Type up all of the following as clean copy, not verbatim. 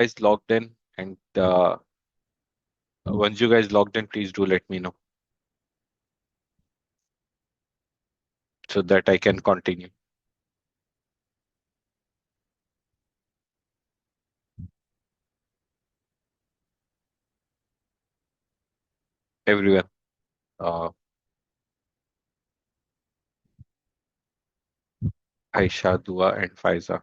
guys logged in, and once you guys logged in, please do let me know so that I can continue. Everyone, uh, Aisha, Dua, and Faiza.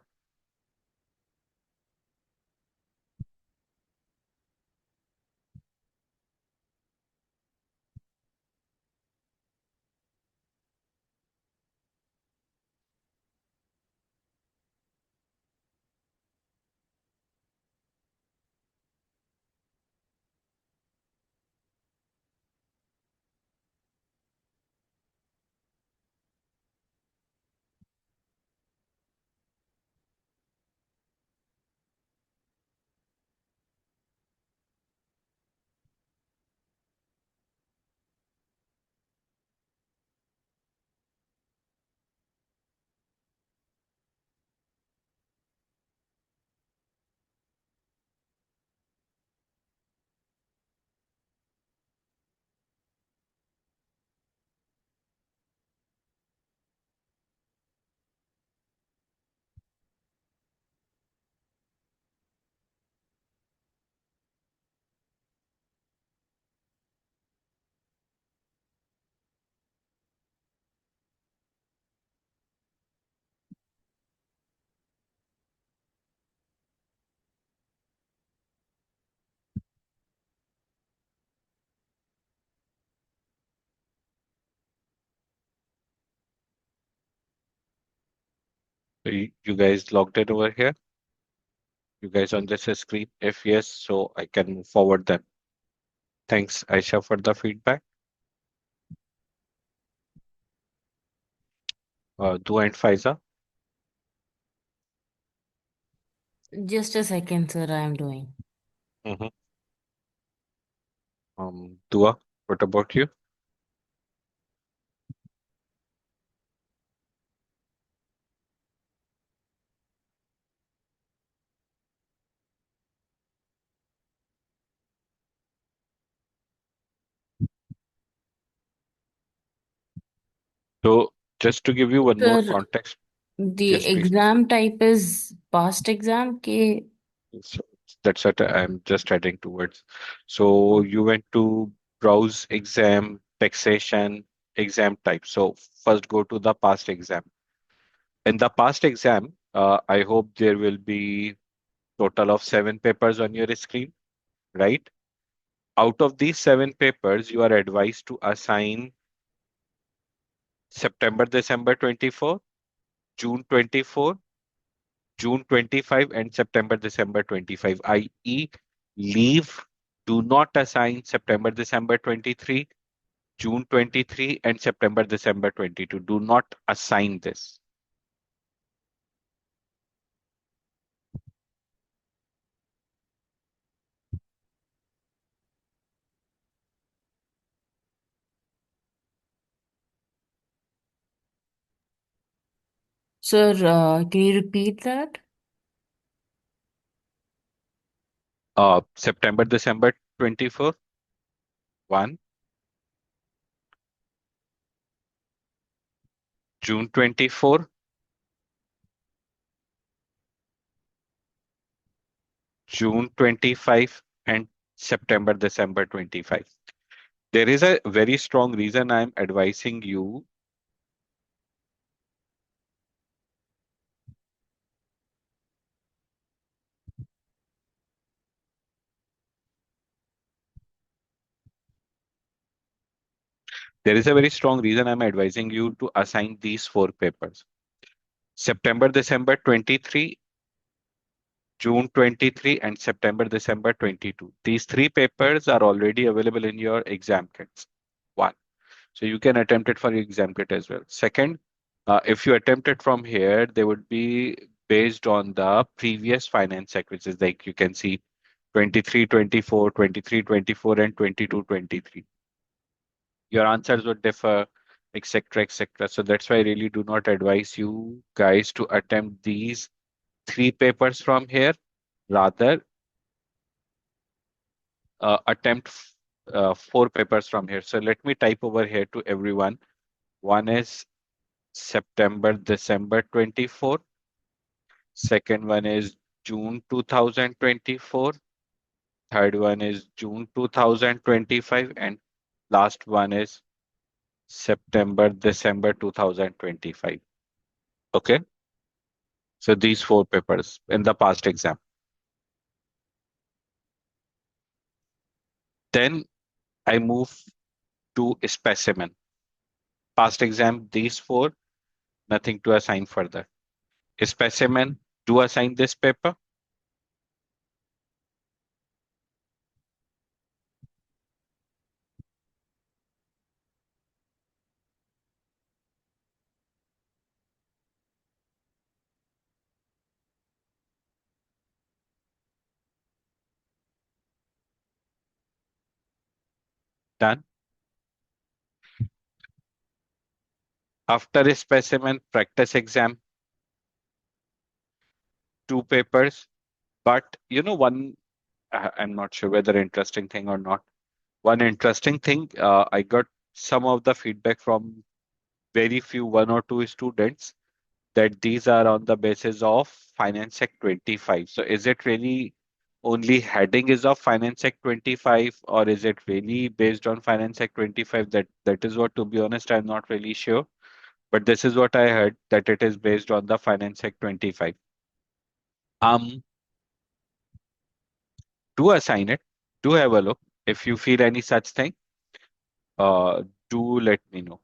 So you guys logged in over here? You guys on this screen? If yes, so I can move forward then. Thanks, Aisha, for the feedback. Dua and Faiza. Just a second, sir, I am doing. Mm-hmm. Dua, what about you? So just to give you one more Sir, context, the yes, please. exam type is past exam के So that's what I'm just heading towards. So you went to browse exam, taxation, exam type. So first go to the past exam. In the past exam, I hope there will be total of 7 papers on your screen, right? Out of these 7 papers, you are advised to assign September, December 24, June 24, June 25, and September, December 25, i.e. leave. Do not assign September, December 23, June 23, and September, December 22. Do not assign this. Sir, can you repeat that? September, December 24, 1, June 24, June 25, and September, December 25. There is a very strong reason I'm advising you. There is a very strong reason I'm advising you to assign these 4 papers. September, December 23, June 23, and September, December 22. These 3 papers are already available in your exam kits. One. So you can attempt it for your exam kit as well. Second, if you attempt it from here, they would be based on the previous finance act, which is like you can see 23, 24, 23, 24, and 22, 23. Your answers would differ, etc., etc. So that's why I really do not advise you guys to attempt these 3 papers from here. Rather, attempt 4 papers from here. So let me type over here to everyone. One is September, December 24. Second one is June 2024. Third one is June 2025. And last one is September, December 2025. Okay. So these 4 papers in the past exam. Then I move to specimen. Past exam, these 4, nothing to assign further. Specimen, do assign this paper. Done. After specimen, practice exam, 2 papers. But one, I'm not sure whether interesting thing or not. One interesting thing, I got some of the feedback from very few, 1 or 2 students, that these are on the basis of Finance Act 25. So is it really only heading is of Finance Act 25, or is it really based on Finance Act 25? That is what, to be honest, I'm not really sure. But this is what I heard, that it is based on the Finance Act 25. Um, do assign it, do have a look. If you feel any such thing, uh, do let me know.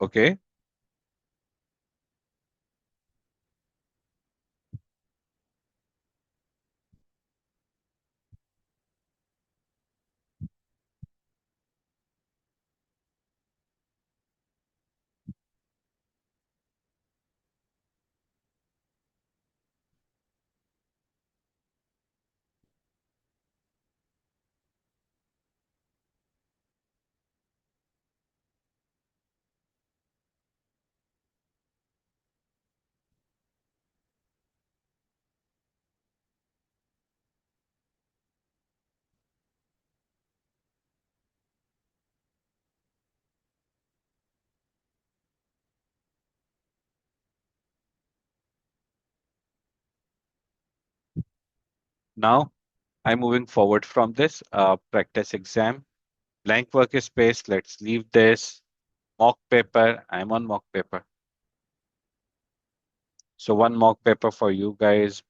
Okay. Now I'm moving forward from this practice exam. Blank workspace, let's leave this. Mock paper, I'm on mock paper. So one mock paper for you guys,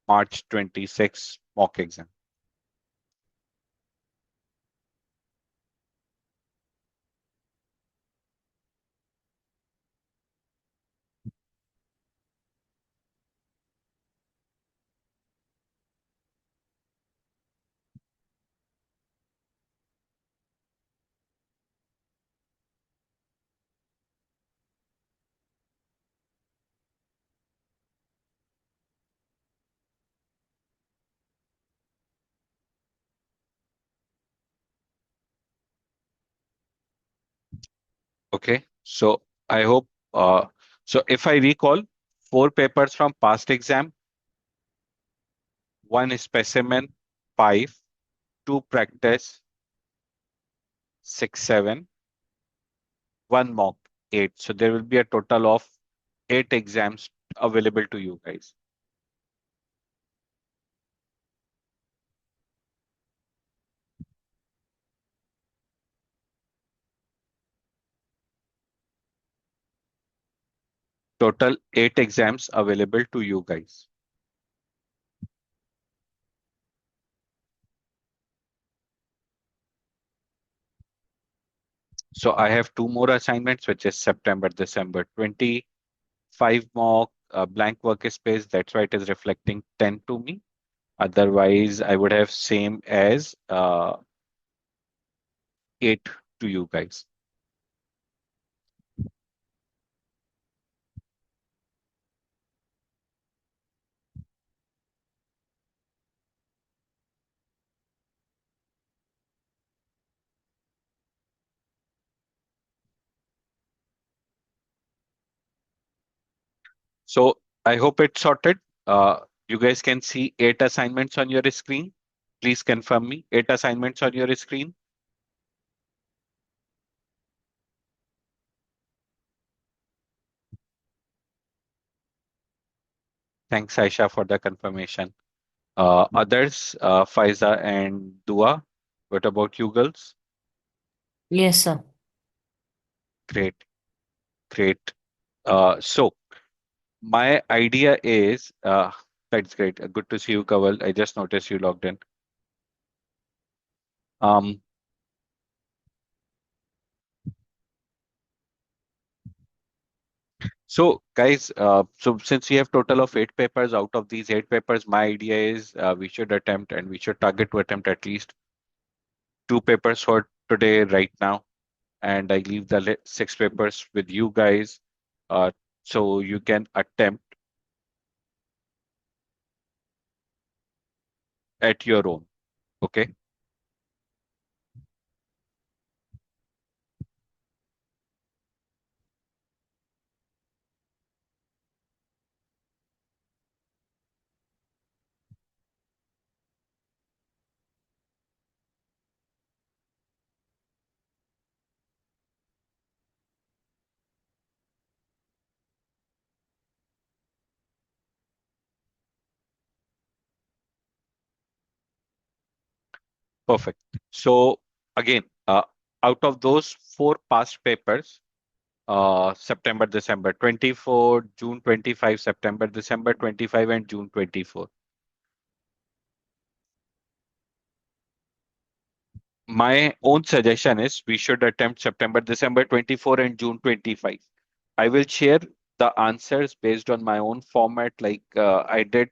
March 26 mock exam. Okay, so I hope, so if I recall, 4 papers from past exam, one specimen, 5, 2 practice, 6, 7, one mock, 8. So there will be a total of 8 exams available to you guys. Total 8 exams available to you guys. So I have 2 more assignments, which is September, December 25 mock, blank workspace. That's why it is reflecting 10 to me. Otherwise, I would have same as 8 to you guys. So I hope it's sorted. You guys can see 8 assignments on your screen. Please confirm me. 8 assignments on your screen. Thanks, Aisha, for the confirmation. Others, Faiza and Dua, what about you girls? Yes, sir. Great, great. So my idea is, that's great. Good to see you, Kaval. I just noticed you logged in. Um, so guys, so since we have total of 8 papers, out of these 8 papers, my idea is we should attempt and we should target to attempt at least 2 papers for today, right now. And I leave the 6 papers with you guys. Uh, so you can attempt at your own. Okay. Perfect. So again, out of those 4 past papers, September, December 24, June 25, September, December 25, and June 24. My own suggestion is we should attempt September, December 24, and June 25. I will share the answers based on my own format. Like I did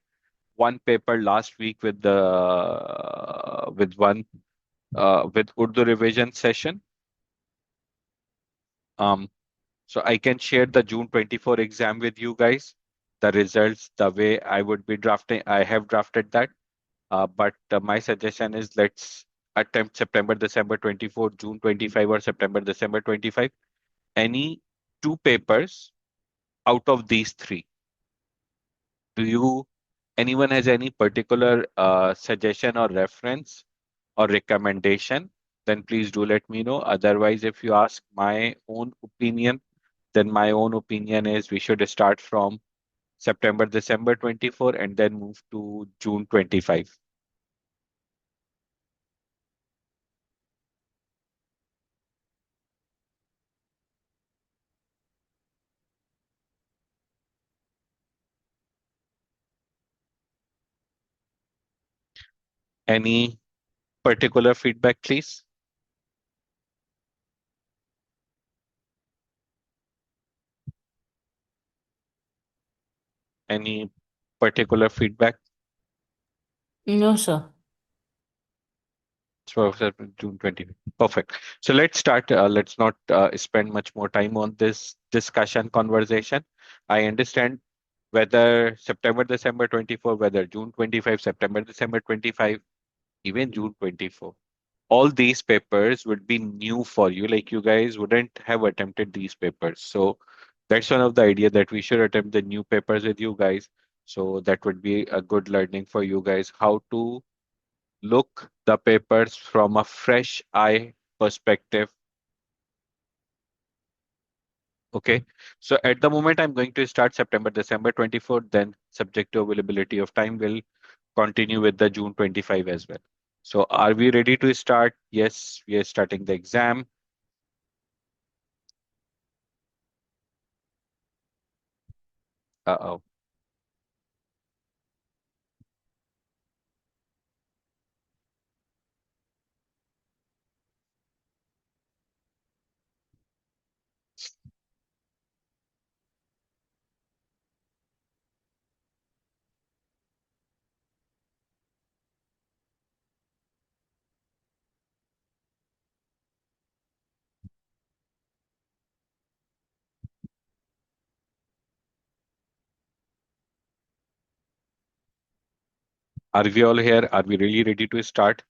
one paper last week with the with Urdu revision session. Um, so I can share the June 24 exam with you guys, the results, the way I would be drafting. I have drafted that. But my suggestion is let's attempt September, December 24, June 25, or September, December 25. Any 2 papers out of these three. Do you, anyone has any particular suggestion or reference or recommendation? Then please do let me know. Otherwise, if you ask my own opinion, then my own opinion is we should start from September, December 24 and then move to June 25. Any particular feedback, please? Any particular feedback No, sir. for June 20? Perfect. So let's start. Let's not spend much more time on this discussion conversation. I understand whether September, December 24, whether June 25, September, December 25, even June 24. All these papers would be new for you. Like you guys wouldn't have attempted these papers. So that's one of the idea that we should attempt the new papers with you guys. So that would be a good learning for you guys how to look the papers from a fresh eye perspective. Okay. So at the moment, I'm going to start September, December 24, then subject to availability of time will continue with the June 25 as well. So are we ready to start? Yes, we are starting the exam. Uh-oh. Are we all here? Are we really ready to start?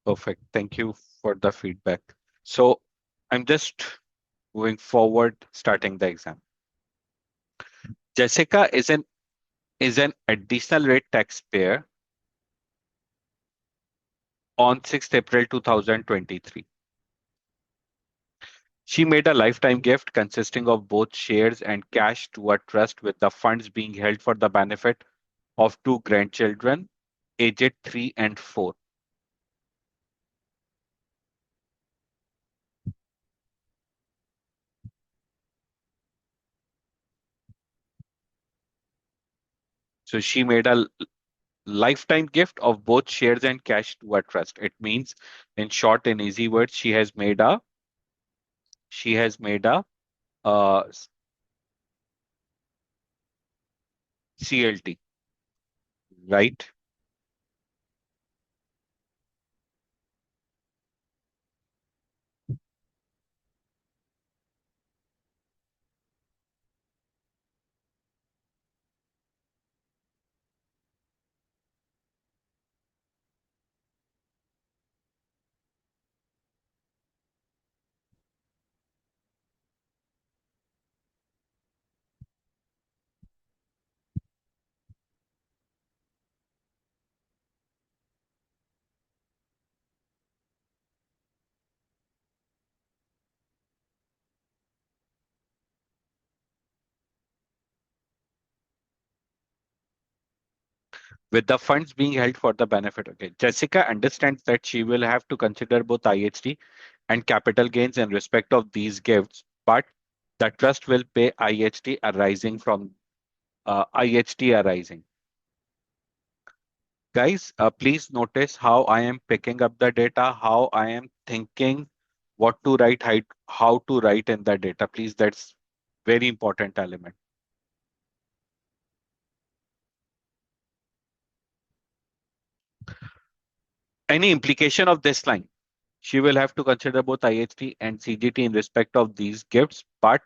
Perfect. Thank you for the feedback. So I'm just moving forward, starting the exam. Jessica is an additional rate taxpayer on 6th April 2023. She made a lifetime gift consisting of both shares and cash to a trust with the funds being held for the benefit of two grandchildren, aged 3 and 4. So she made a lifetime gift of both shares and cash to a trust. It means, in short, in easy words, she has made a uh, CLT, right? With the funds being held for the benefit. Okay. Jessica understands that she will have to consider both IHT and capital gains in respect of these gifts, but the trust will pay IHT arising. Guys, please notice how I am picking up the data, how I am thinking what to write, how to write in the data. Please, that's very important element. Any implication of this line? She will have to consider both IHT and CGT in respect of these gifts, but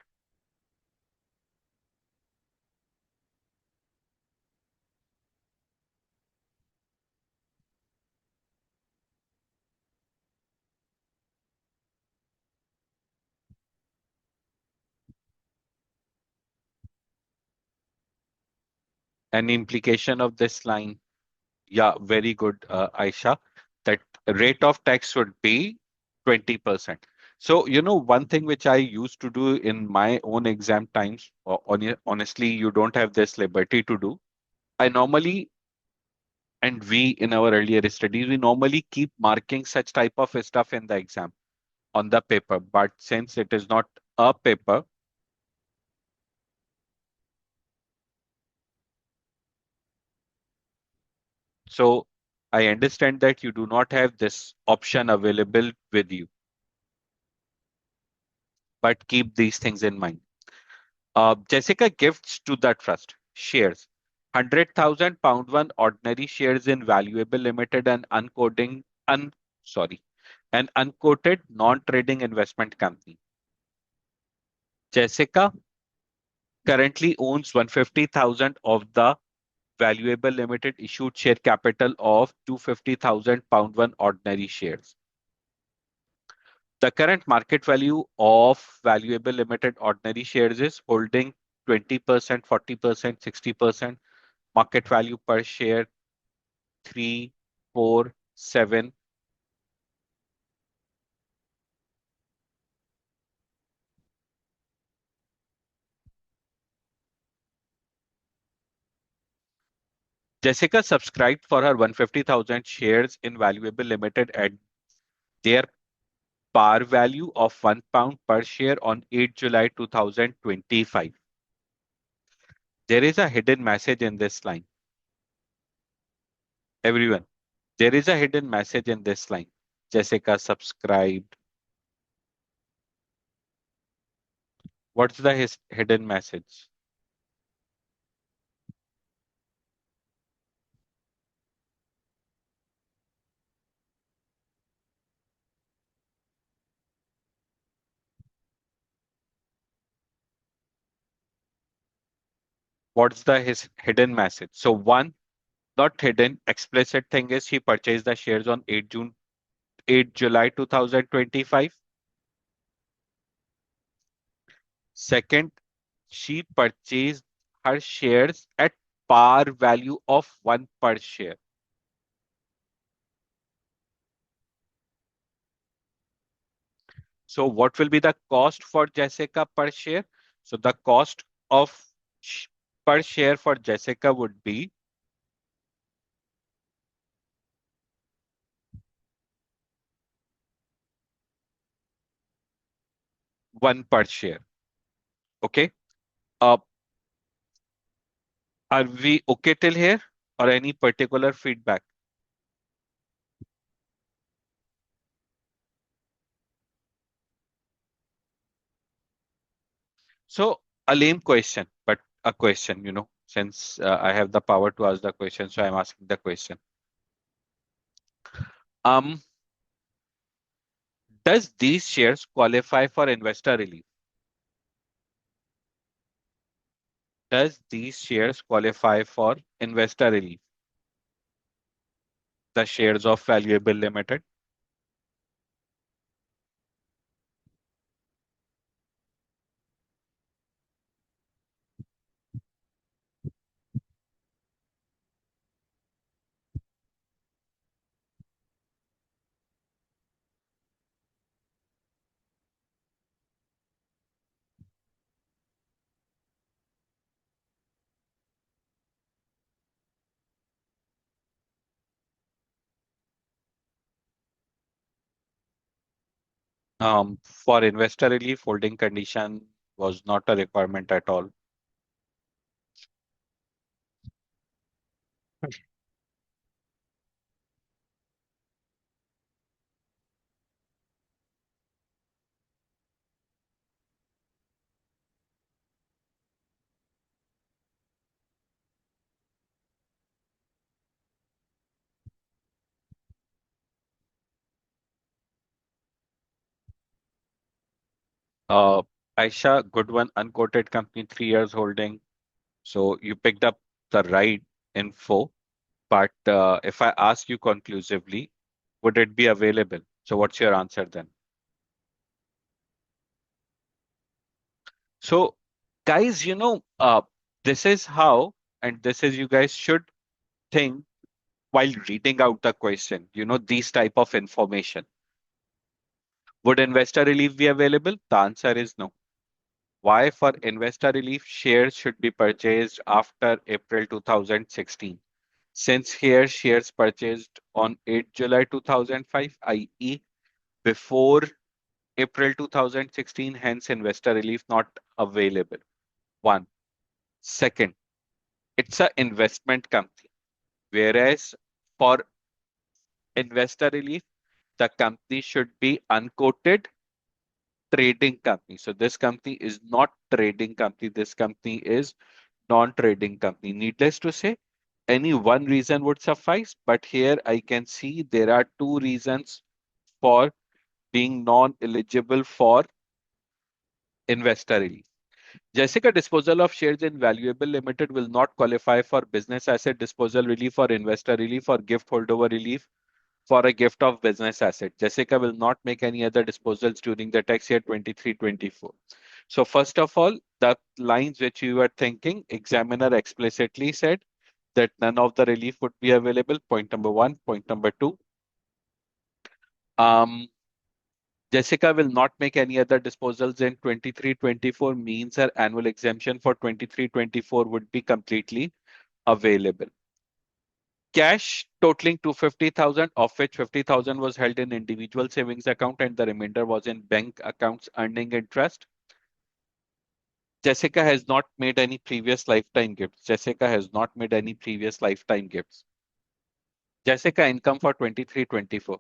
an implication of this line, yeah, very good, Aisha, that rate of tax should be 20%. So, one thing which I used to do in my own exam times, honestly, you don't have this liberty to do. I normally, and we in our earlier studies, we normally keep marking such type of stuff in the exam on the paper. But since it is not a paper, so I understand that you do not have this option available with you, but keep these things in mind. Jessica gifts to the trust shares 100,000 pound one ordinary shares in Valuable Limited and sorry, an unquoted non-trading investment company. Jessica currently owns 150,000 of the Valuable Limited issued share capital of 250,000 pound one ordinary shares. The current market value of Valuable Limited ordinary shares is holding 20%, 40%, 60%. Market value per share 3, 4, 7. Jessica subscribed for her 150,000 shares in Valuable Limited at their par value of £1 per share on 8 July 2025. There is a hidden message in this line. Everyone, there is a hidden message in this line. Jessica subscribed. What's the hidden message? What's the hidden message? So one, not hidden, explicit thing is he purchased the shares on 8 June 8 July 2025. Second, she purchased her shares at par value of 1 per share. So what will be the cost for Jessica per share? So the cost of per share for Jessica would be 1 per share. Okay. Uh, are we okay till here or any particular feedback? So a lame question, but a question, since I have the power to ask the question, so I'm asking the question. Um, does these shares qualify for investor relief? Does these shares qualify for investor relief? The shares of Valuable Limited. For investor relief, holding condition was not a requirement at all. Uh, Aisha, good one, unquoted company, 3 years holding. So you picked up the right info. But if I ask you conclusively, would it be available? So what's your answer then? So guys, this is how, and this is you guys should think while reading out the question, these type of information. Would investor relief be available? The answer is no. Why? For investor relief, shares should be purchased after April 2016. Since here shares purchased on 8 July 2005, i.e. before April 2016, hence investor relief not available. One. Second, it's an investment company, whereas for investor relief, the company should be unquoted trading company. So this company is not trading company. This company is non-trading company. Needless to say, any one reason would suffice, but here I can see there are two reasons for being non-eligible for investor relief. Jessica, disposal of shares in Valuable Limited will not qualify for business asset disposal relief or investor relief or gift holdover relief for a gift of business asset. Jessica will not make any other disposals during the tax year 23-24. So first of all, the lines which you were thinking, examiner explicitly said that none of the relief would be available. Point number one. Point number two, um, Jessica will not make any other disposals in 23-24 means her annual exemption for 23-24 would be completely available. Cash totaling 250,000, of which 50,000 was held in individual savings account and the remainder was in bank accounts earning interest. Jessica has not made any previous lifetime gifts. Jessica has not made any previous lifetime gifts. Jessica income for 23-24.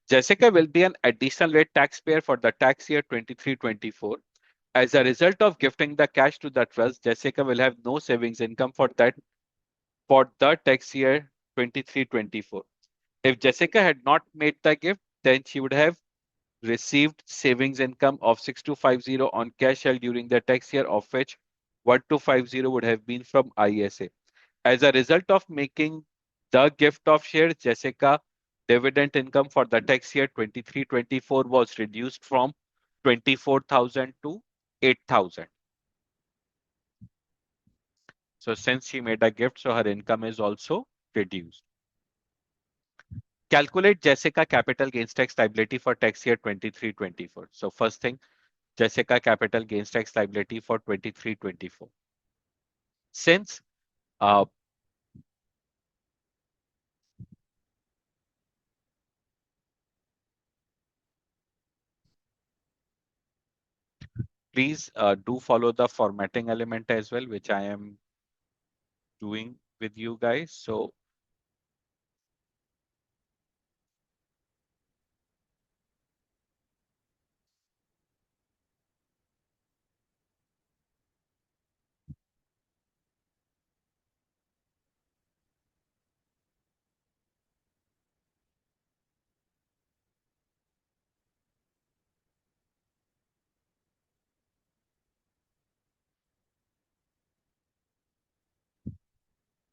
Jessica will be an additional rate taxpayer for the tax year 23-24. As a result of gifting the cash to the trust, Jessica will have no savings income for the tax year 23-24. If Jessica had not made the gift, then she would have received savings income of 6250 on cash held during the tax year, of which 1250 would have been from ISA. As a result of making the gift of shares, Jessica Dividend income for the tax year 23-24 was reduced from 24,000 to 8,000. So since she made a gift, so her income is also reduced. Calculate Jessica capital gains tax liability for tax year 23-24. So first thing, Jessica capital gains tax liability for 23-24. Since uh, please do follow the formatting element as well, which I am doing with you guys. So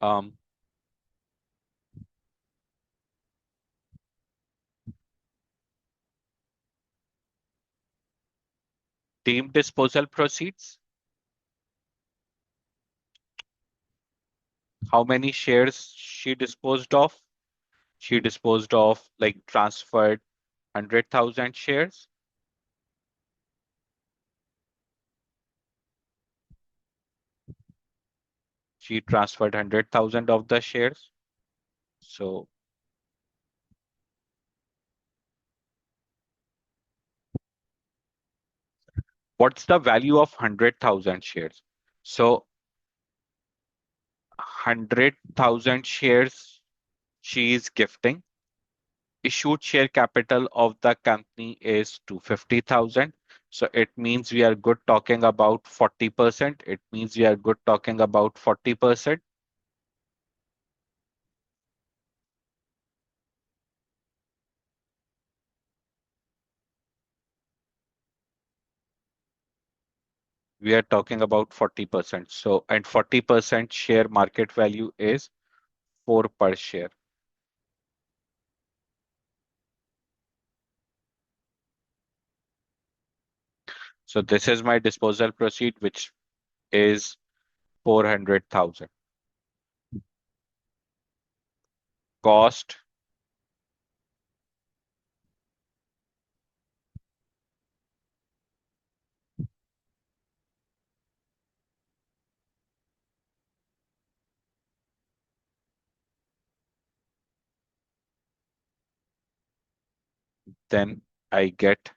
um, deemed disposal proceeds, how many shares she disposed of? She disposed of, like, transferred 100,000 shares. She transferred 100,000 of the shares. So what's the value of 100,000 shares? So 100,000 shares she is gifting. Issued share capital of the company is 250,000. So it means we are good talking about 40%. It means we are good talking about 40%. We are talking about 40%. So, and 40% share market value is 4 per share. So this is my disposal proceed, which is 400,000. Cost, then I get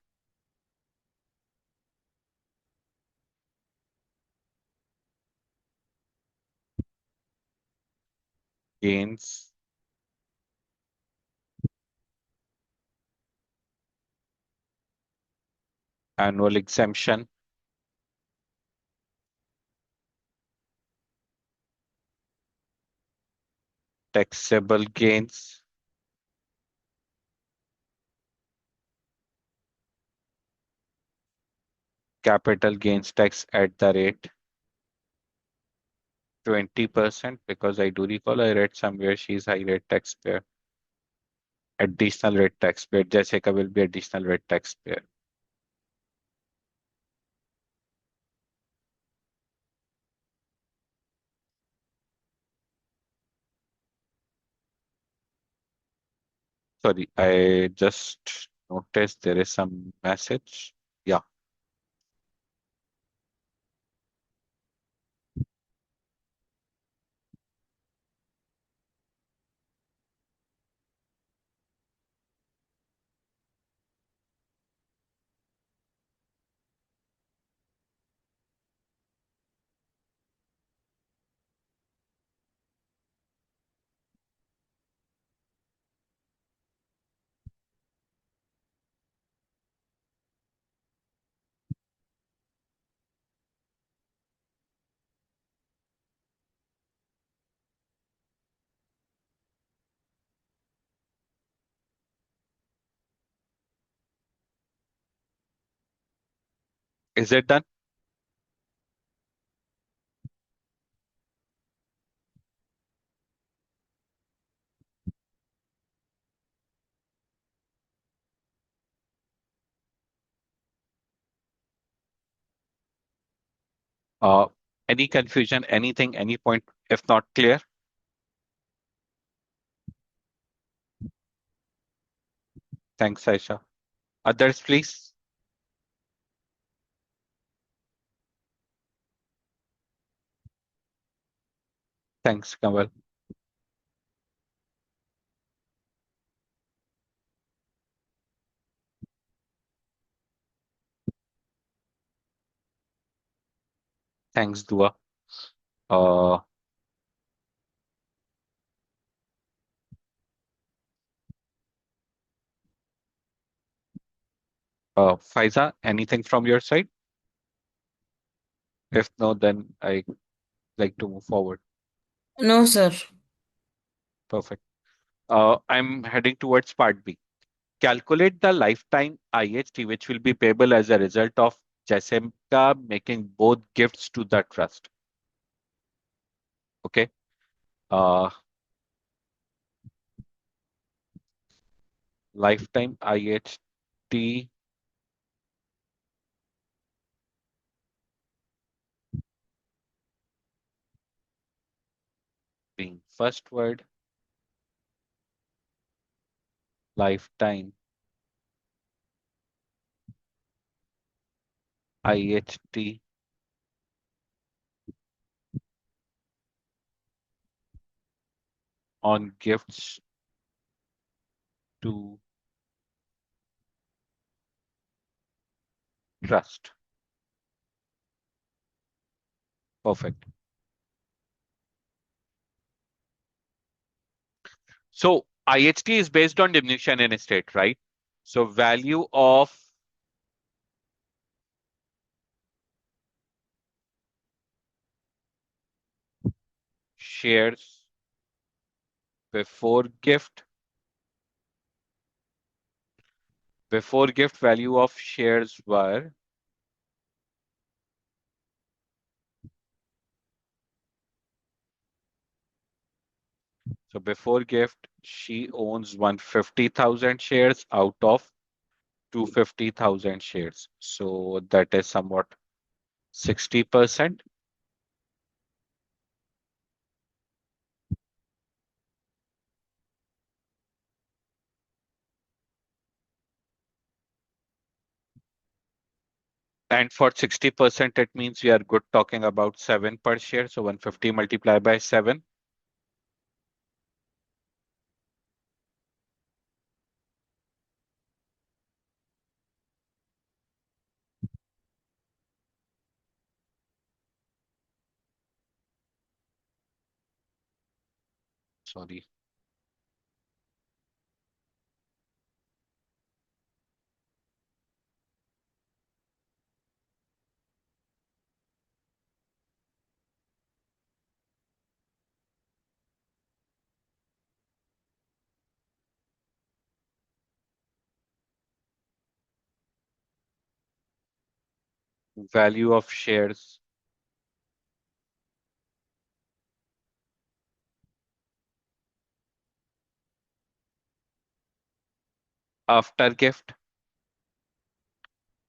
gains annual exemption, taxable gains, capital gains tax at the rate 20%, because I do recall I read somewhere she's high rate taxpayer. Additional rate taxpayer. Jessica will be additional rate taxpayer. Sorry, I just noticed there is some message. Yeah. Is it done? Uh, any confusion, anything, any point, if not clear? Thanks, Aisha. Others, please. Thanks, Kamal. Thanks, Dua. Uh, Faiza, anything from your side? If no, then I like to move forward. No, sir. Perfect. I'm heading towards part B. Calculate the lifetime IHT, which will be payable as a result of Jessica making both gifts to the trust. Okay. Uh, Lifetime IHT being first word, lifetime IHT on gifts to trust. Perfect. So IHT is based on diminution in estate, right? So value of shares before gift, value of shares were, so before gift, she owns 150,000 shares out of 250,000 shares. So that is somewhat 60%. And for 60%, it means we are good talking about 7 per share. So 150 multiplied by 7. Sorry. Value of shares after gift.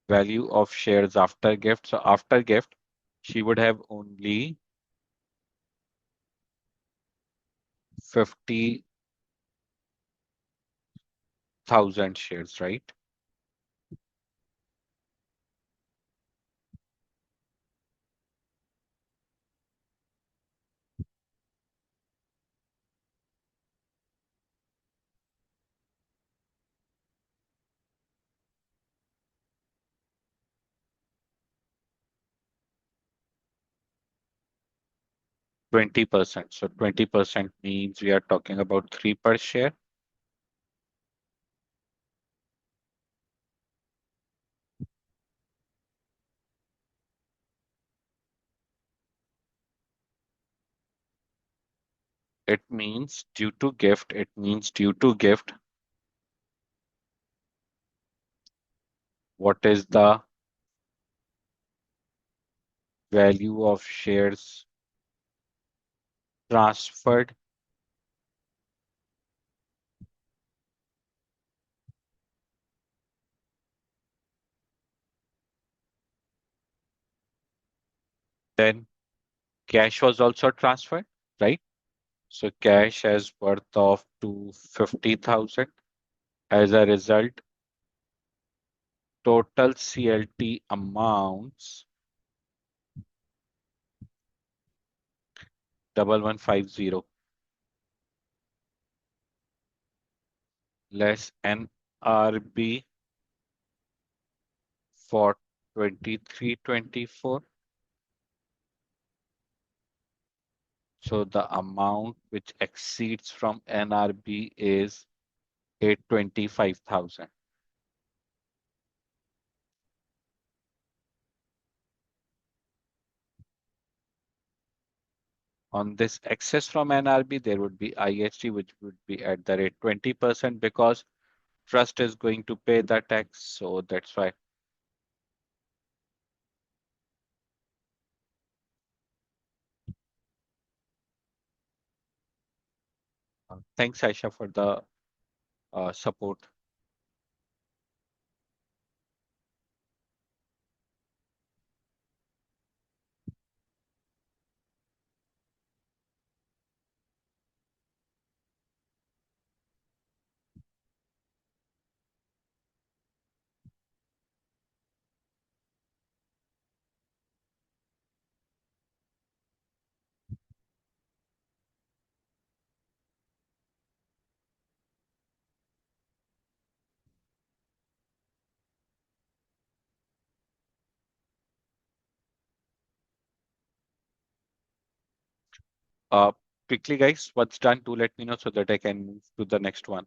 Value of shares after gift. So after gift, she would have only 50,000 shares, right? 20%. So 20% means we are talking about 3 per share. It means due to gift. It means due to gift. What is the value of shares transferred? Then cash was also transferred, right? So cash has worth of 250,000. As a result, total CLT amounts 1150 less NRB for 23-24. So the amount which exceeds from NRB is 825,000. On this excess from NRB, there would be IHT, which would be at the rate 20% because trust is going to pay the tax. So that's why. Thanks, Aisha, for the support. Uh, Quickly, guys, what's done? Do let me know so that I can move to the next one.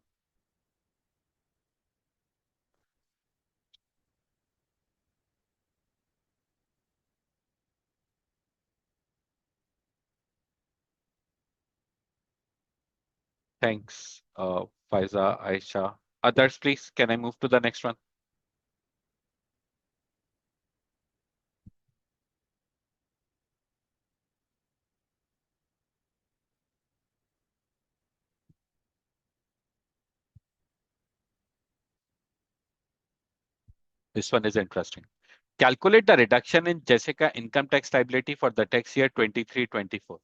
Thanks, Faiza, Aisha. Others, please, can I move to the next one? This one is interesting. Calculate the reduction in Jessica income tax liability for the tax year 23-24.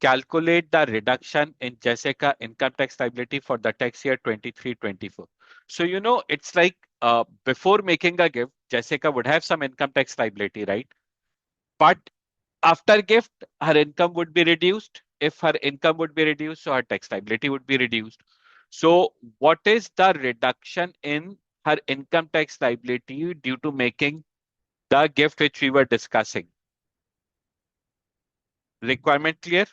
Calculate the reduction in Jessica income tax liability for the tax year 23-24. So, it's like before making a gift, Jessica would have some income tax liability, right? But after gift, her income would be reduced. If her income would be reduced, so her tax liability would be reduced. So, what is the reduction in her income tax liability due to making the gift which we were discussing? Requirement clear?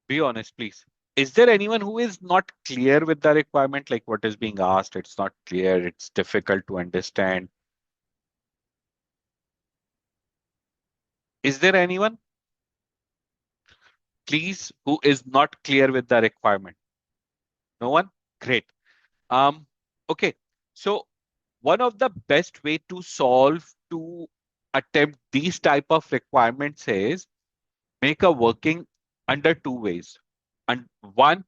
Be honest, please. Is there anyone who is not clear with the requirement, like what is being asked? It's not clear, it's difficult to understand. Is there anyone, please, who is not clear with the requirement? No one? Great. Um, okay. So one of the best way to attempt these type of requirements is make a working under two ways. And one,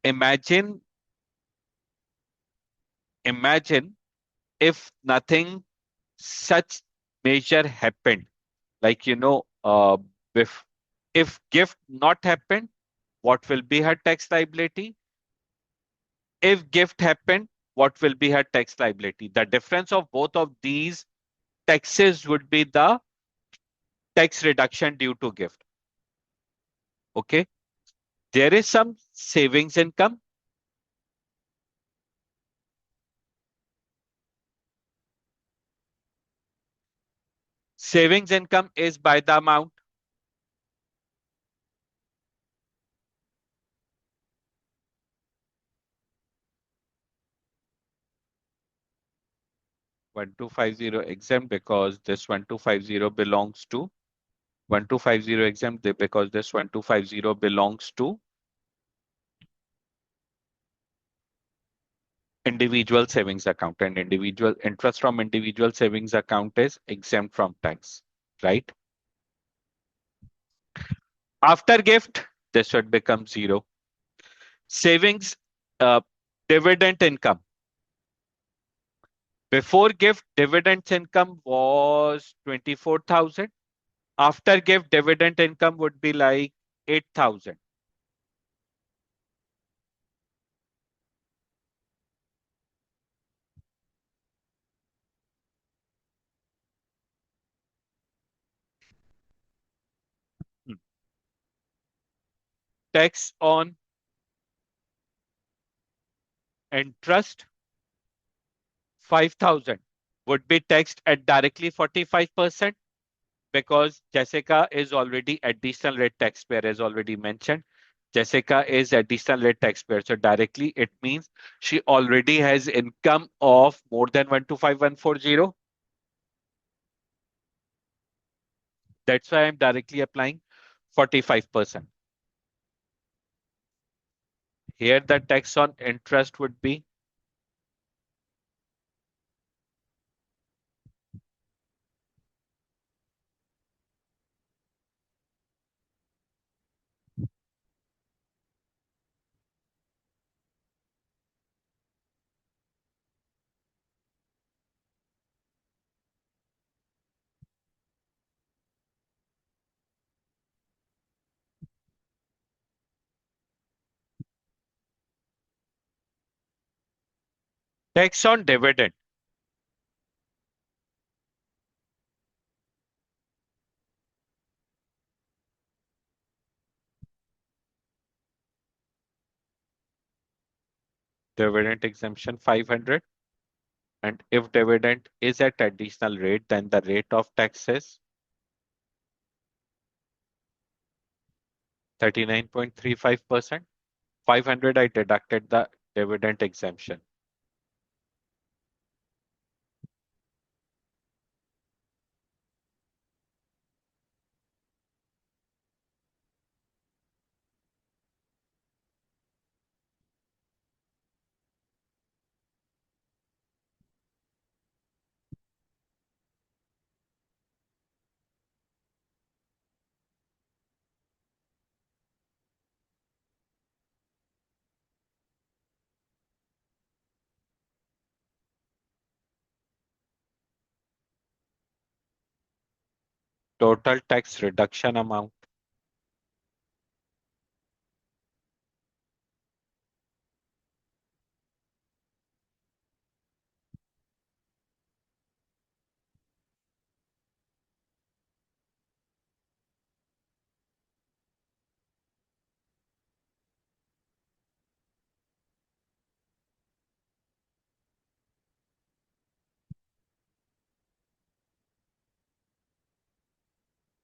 imagine imagine if nothing such major happened, like if gift not happened, what will be her tax liability? If gift happened, what will be her tax liability? The difference of both of these taxes would be the tax reduction due to gift. Okay, there is some savings income. Savings income is by the amount 1250 exempt because this 1250 belongs to 1250 exempt because this 1250 belongs to individual savings account, and individual interest from individual savings account is exempt from tax, right? After gift, this should become zero. Savings, uh, dividend income. Before gift, dividends income was 24,000. After gift, dividend income would be like 8,000. Tax on interest, 5,000 would be taxed at directly 45% because Jessica is already additional rate taxpayer, as already mentioned. Jessica is additional rate taxpayer. So directly it means she already has income of more than 125140. That's why I'm directly applying 45%. Here the tax on interest would be tax on dividend. Dividend exemption 500. And if dividend is at additional rate, then the rate of tax is 39.35%. 500, I deducted the dividend exemption. Total tax reduction amount.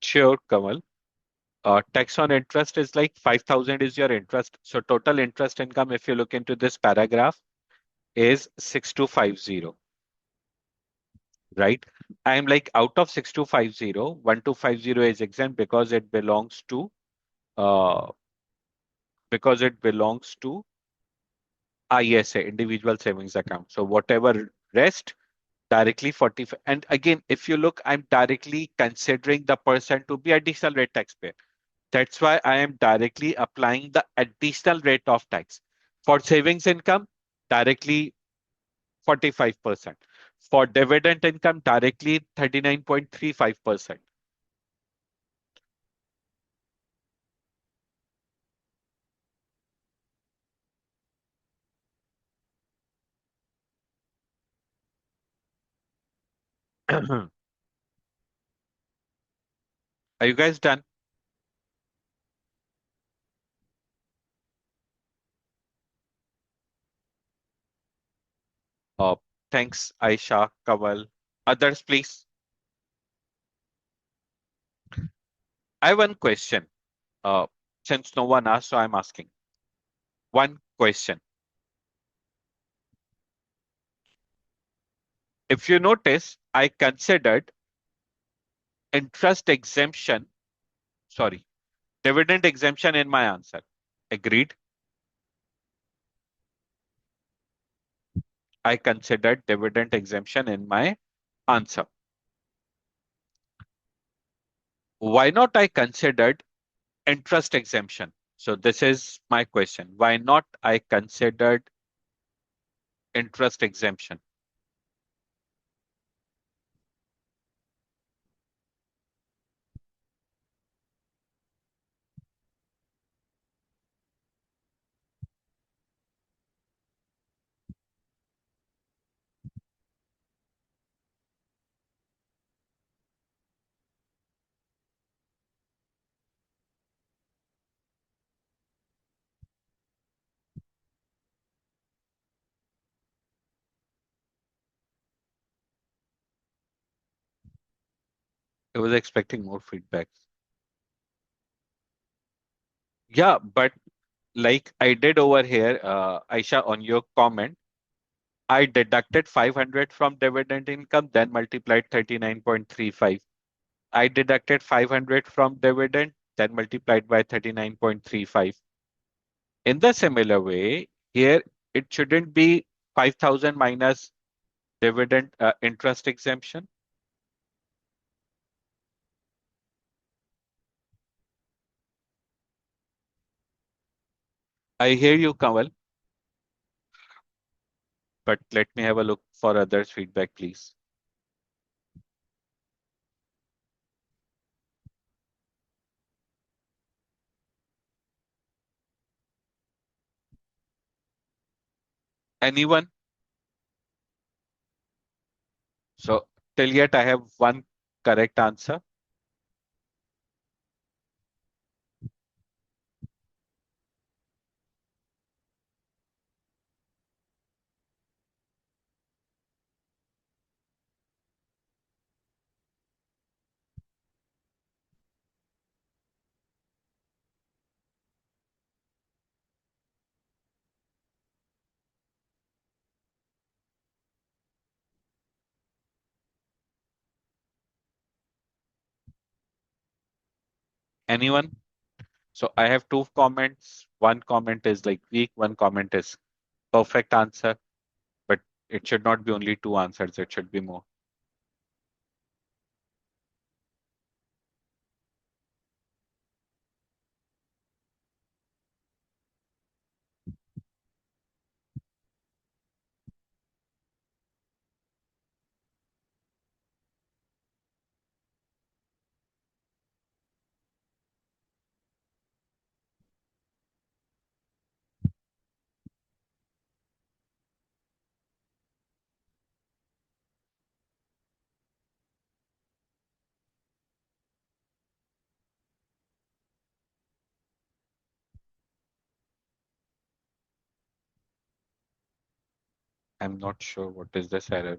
Sure, Kamal. Tax on interest is like 5,000 is your interest. So total interest income, if you look into this paragraph, is 6250, right? I'm like out of 6250, 1250 is exempt uh, because it belongs to ISA, individual savings account. So whatever rest directly 45. And again, if you look, I'm directly considering the person to be additional rate taxpayer. That's why I am directly applying the additional rate of tax. For savings income, directly 45%. For dividend income, directly 39.35%. Are you guys done? Uh, Thanks, Aisha, Kaval. Others, please. I have one question. Uh, since no one asked, so I'm asking. One question. If you notice, I considered interest exemption Sorry, dividend exemption in my answer. Agreed. I considered dividend exemption in my answer. Why not I considered interest exemption? So this is my question. Why not I considered interest exemption? I was expecting more feedback. Yeah, but like I did over here, Aisha, on your comment, I deducted 500 from dividend income, then multiplied 39.35. I deducted 500 from dividend, then multiplied by 39.35. In the similar way, here it shouldn't be 5,000 minus dividend interest exemption. I hear you, Kamal, but let me have a look for others' feedback, please. Anyone? So till yet I have one correct answer. Anyone? So I have two comments. One comment is like weak, one comment is perfect answer, but it should not be only two answers, it should be more. I'm not sure what is this error.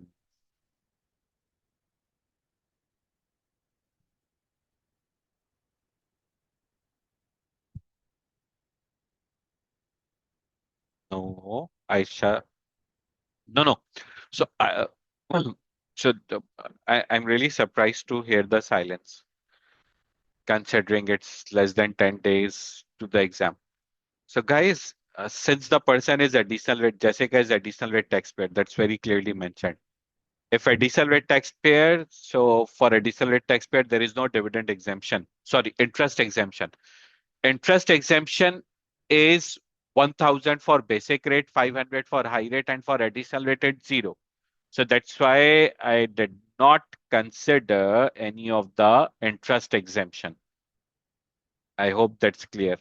No, Aisha. No, no. So, so I'm really surprised to hear the silence, considering it's less than 10 days to the exam. So, guys, since the person is additional rate, Jessica is additional rate taxpayer, that's very clearly mentioned. If additional rate taxpayer, so for additional rate taxpayer, there is no dividend exemption. Sorry, interest exemption. Interest exemption is 1,000 for basic rate, 500 for high rate, and for additional rate it's zero. So that's why I did not consider any of the interest exemption. I hope that's clear.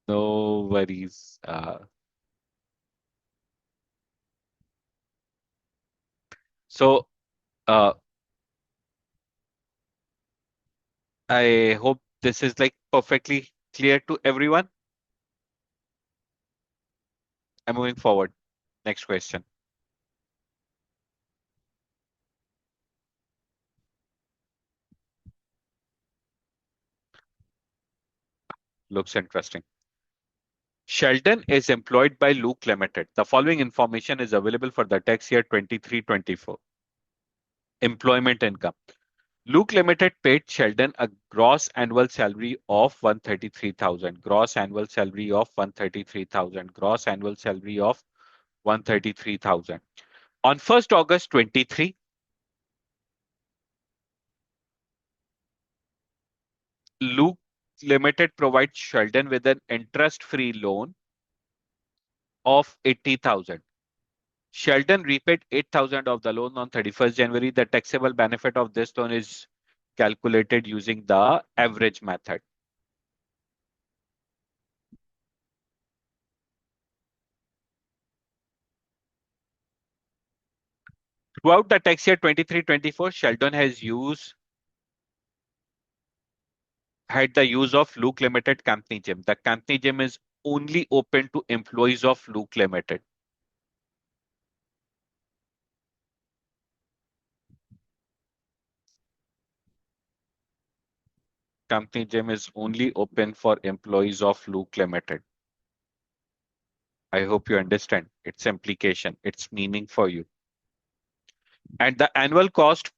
No worries. So uh, I hope this is like perfectly clear to everyone. I'm moving forward. Next question. Looks interesting. Sheldon is employed by Luke Limited. The following information is available for the tax year 23-24. Employment income. Luke Limited paid Sheldon a gross annual salary of 133,000. Gross annual salary of 133,000. Gross annual salary of 133,000. On 1st August 23, Luke Limited provides Sheldon with an interest-free loan of 80,000. Sheldon repaid 8,000 of the loan on 31st January. The taxable benefit of this loan is calculated using the average method. Throughout the tax year 23-24, Sheldon had the use of Luke Limited company gym. The company gym is only open to employees of Luke Limited. Company gym is only open for employees of Luke Limited. I hope you understand its implication, its meaning for you. And the annual cost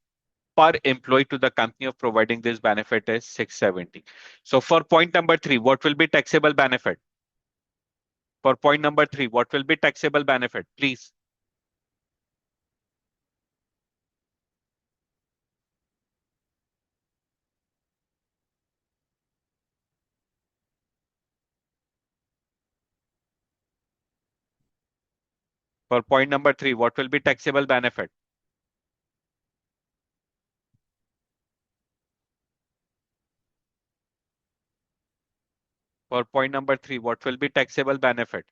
per employee to the company of providing this benefit is 670. So for point number 3, what will be taxable benefit? For point number 3, what will be taxable benefit? Please. For point number 3, what will be taxable benefit? For point number 3, what will be taxable benefit?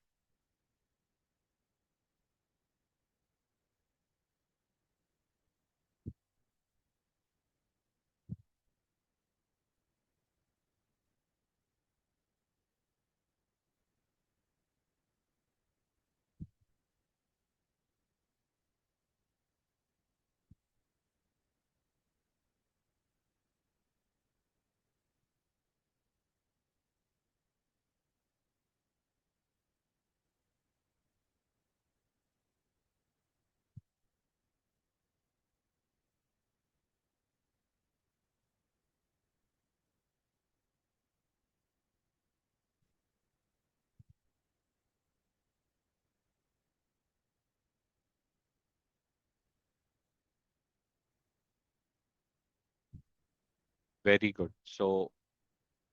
Very good. So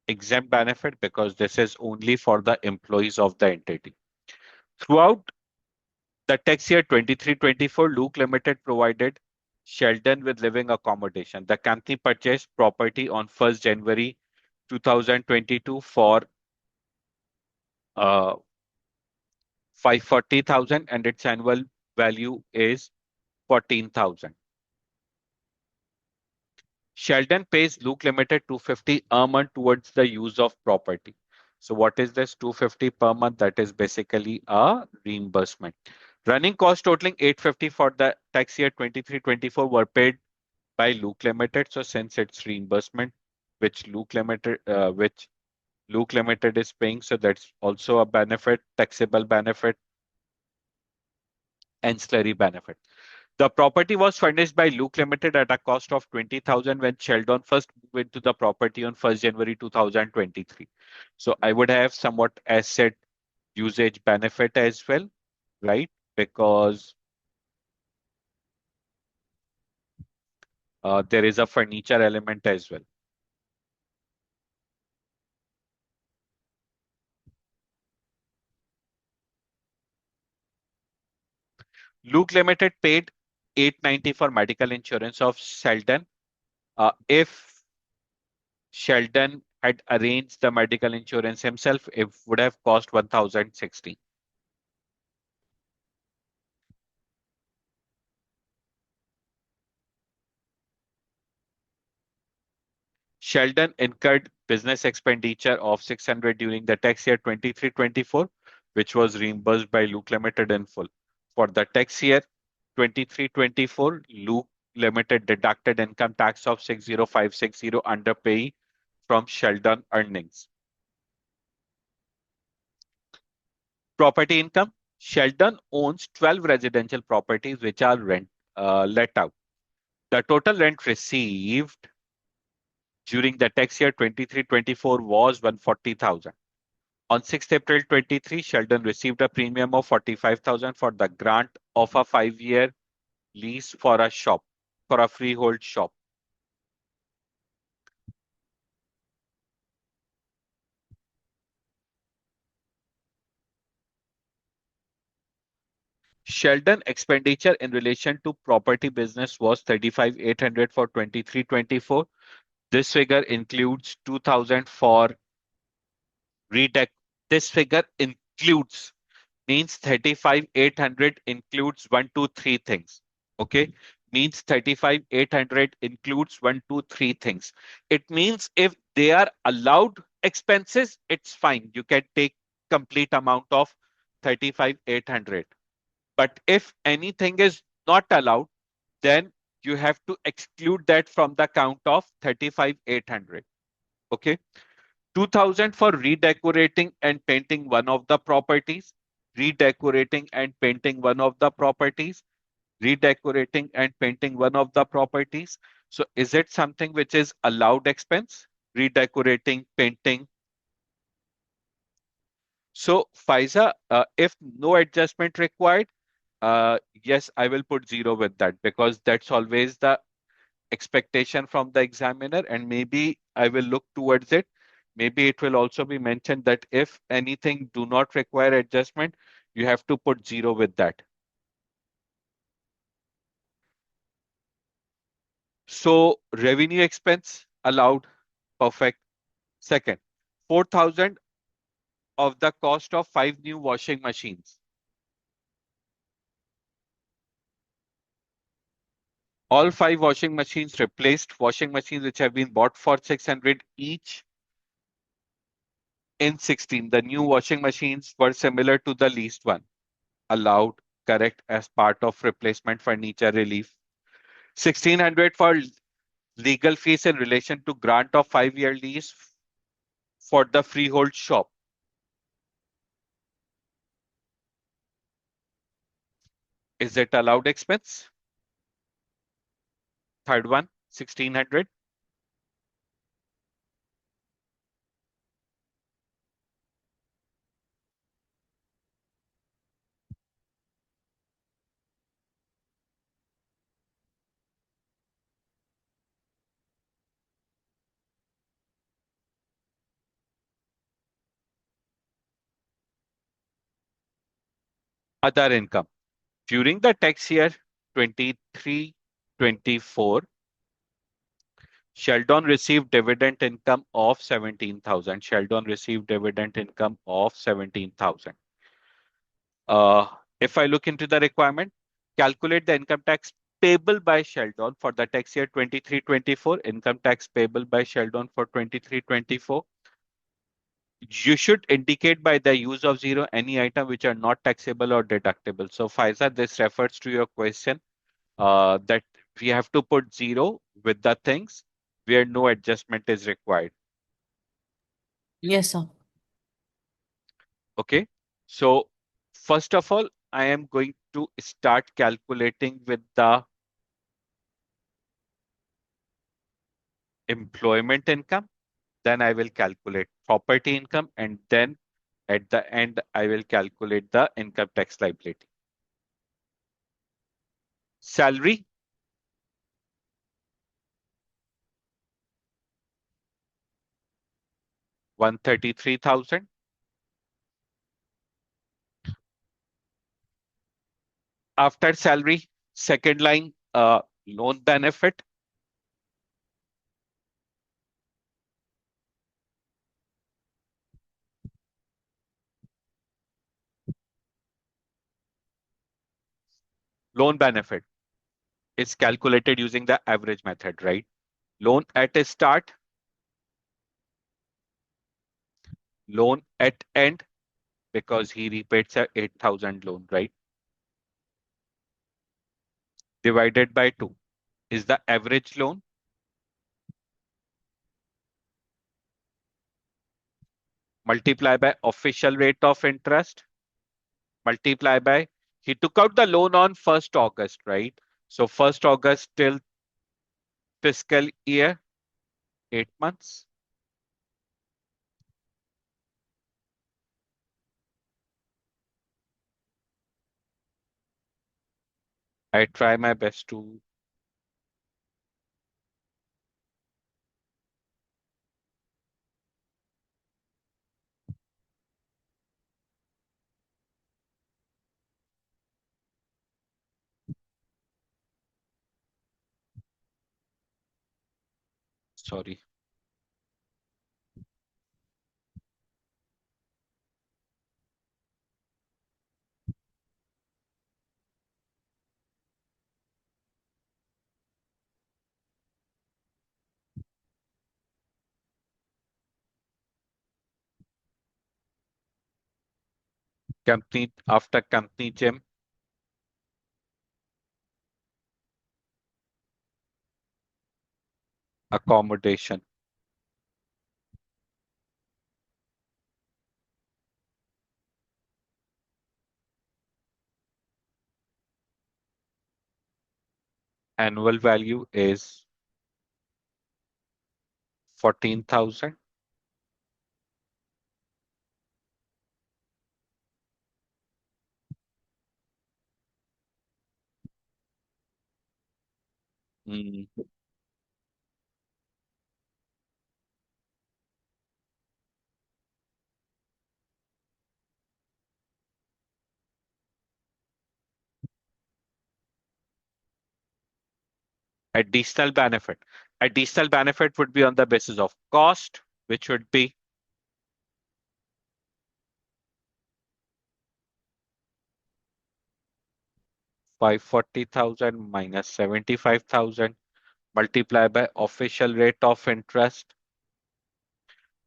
exempt benefit because this is only for the employees of the entity. Throughout the tax year 23-24, Luke Limited provided Sheldon with living accommodation. The company purchased property on 1st January 2022 for 540,000 and its annual value is 14,000. Sheldon pays Luke Limited 250 a month towards the use of property. So what is this 250 per month? That is basically a reimbursement. Running costs totaling 850 for the tax year 23-24 were paid by Luke Limited. So since it's reimbursement, which Luke Limited is paying, so that's also a benefit, taxable benefit, ancillary benefit. The property was furnished by Luke Limited at a cost of 20,000 when Sheldon first moved into the property on 1st January 2023. So I would have somewhat asset usage benefit as well, right? Because there is a furniture element as well. Luke Limited paid 890 for medical insurance of Sheldon. If Sheldon had arranged the medical insurance himself, it would have cost 1,060. Sheldon incurred business expenditure of 600 during the tax year 23-24 which was reimbursed by Luke Limited in full. For the tax year 23-24, Luke Limited deducted income tax of 60560 under pay from Sheldon earnings. Property income. Sheldon owns 12 residential properties which are let out. The total rent received during the tax year 23-24 was 140,000. On 6th April 23, Sheldon received a premium of 45,000 for the grant of a 5-year lease for a shop, for a freehold shop. Sheldon expenditure in relation to property business was 35,800 for 23-24. This figure includes 2,000 for redeck. This figure includes means 35,800 includes 1, 2, 3 things. Okay, means 35,800 includes 1, 2, 3 things. It means if they are allowed expenses, it's fine. You can take complete amount of 35,800. But if anything is not allowed, then you have to exclude that from the count of 35,800. Okay. 2,000 for redecorating and painting one of the properties, redecorating and painting one of the properties, redecorating and painting one of the properties. So is it something which is allowed expense? Redecorating, painting. So Faiza, if no adjustment required, yes, I will put 0 with that because that's always the expectation from the examiner, and maybe I will look towards it. Maybe it will also be mentioned that if anything do not require adjustment, you have to put 0 with that. So revenue expense allowed, perfect. Second, 4,000 of the cost of 5 new washing machines. All 5 washing machines replaced washing machines which have been bought for 600 each in 16. The new washing machines were similar to the leased one. Allowed, correct, as part of replacement furniture relief. 1,600 for legal fees in relation to grant of 5-year lease for the freehold shop. Is it allowed expense? Third one, 1,600. Other income. During the tax year 23-24, Sheldon received dividend income of 17,000. Sheldon received dividend income of 17,000. If I look into the requirement, calculate the income tax payable by Sheldon for the tax year 23-24, income tax payable by Sheldon for 23-24. You should indicate by the use of 0 any item which are not taxable or deductible. So Faiza, this refers to your question that we have to put 0 with the things where no adjustment is required. Yes, sir. Okay. So first of all, I am going to start calculating with the employment income. Then I will calculate property income, and then at the end, I will calculate the income tax liability. Salary, 133,000. After salary, second line, loan benefit, loan benefit is calculated using the average method, right? Loan at a start, loan at end, because he repaid the 8,000 loan, right? Divided by 2 is the average loan. Multiply by official rate of interest. Multiply by, he took out the loan on 1st August, right? So 1st August till fiscal year, 8 months. I try my best to. Sorry. Company after company gym, accommodation. Annual value is 14,000. Mm. Additional benefit. Additional benefit would be on the basis of cost, which would be 540,000 minus 75,000 multiplied by official rate of interest.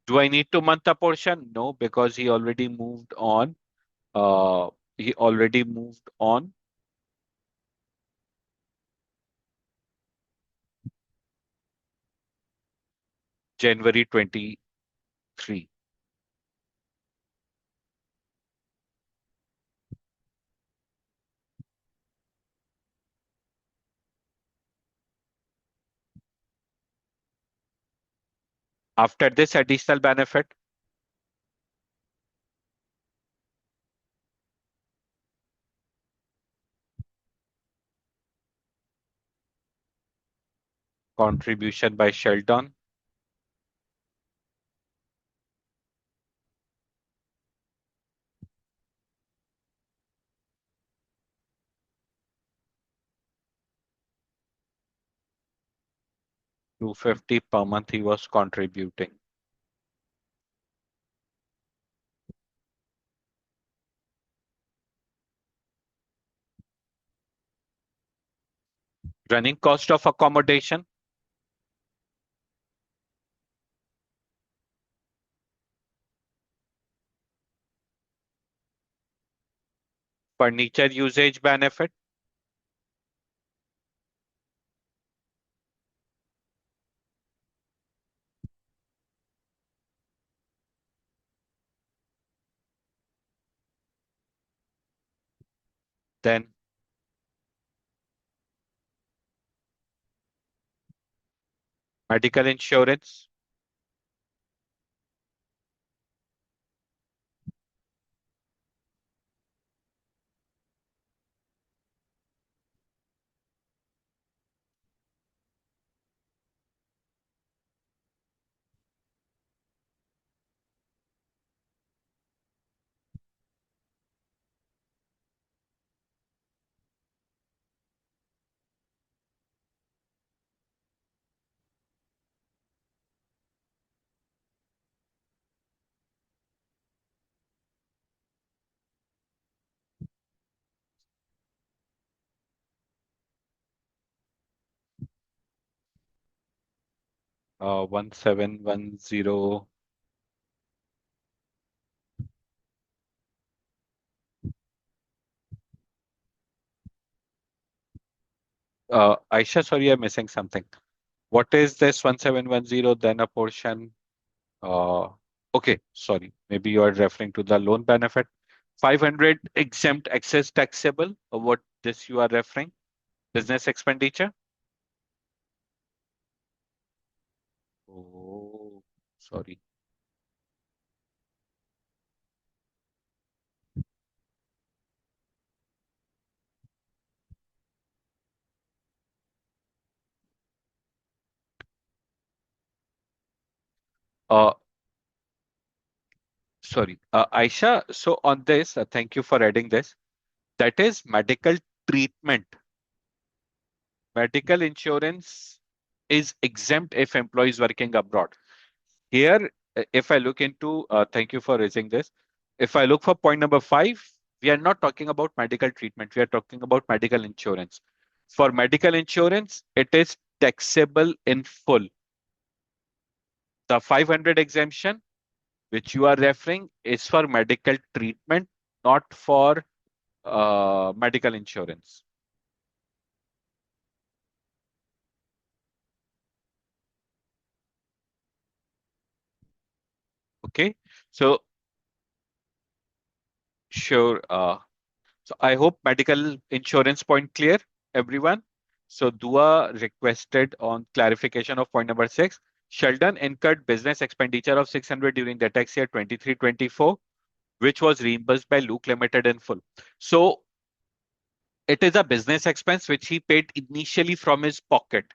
Do I need to month a portion? No, because he already moved on. He already moved on. January 23. After this additional benefit, contribution by Sheldon, 250 per month he was contributing. Running cost of accommodation, furniture usage benefit, then medical insurance, uh, 1710 Aisha, sorry, I'm missing something. What is this 1710, then a portion? Uh, okay, sorry. Maybe you are referring to the loan benefit. 500 exempt excess taxable, or what this you are referring? Business expenditure? Oh, sorry. Uh, sorry. Aisha, so on this, thank you for adding this. That is medical treatment. Medical insurance is exempt if employee is working abroad. Here, if I look into, thank you for raising this. If I look for point number 5, we are not talking about medical treatment. We are talking about medical insurance. For medical insurance, it is taxable in full. The 500 exemption, which you are referring, is for medical treatment, not for medical insurance. Okay. So, sure. So I hope medical insurance point clear, everyone. So Dua requested on clarification of point number 6. Sheldon incurred business expenditure of 600 during the tax year 23-24, which was reimbursed by Luke Limited in full. So it is a business expense which he paid initially from his pocket.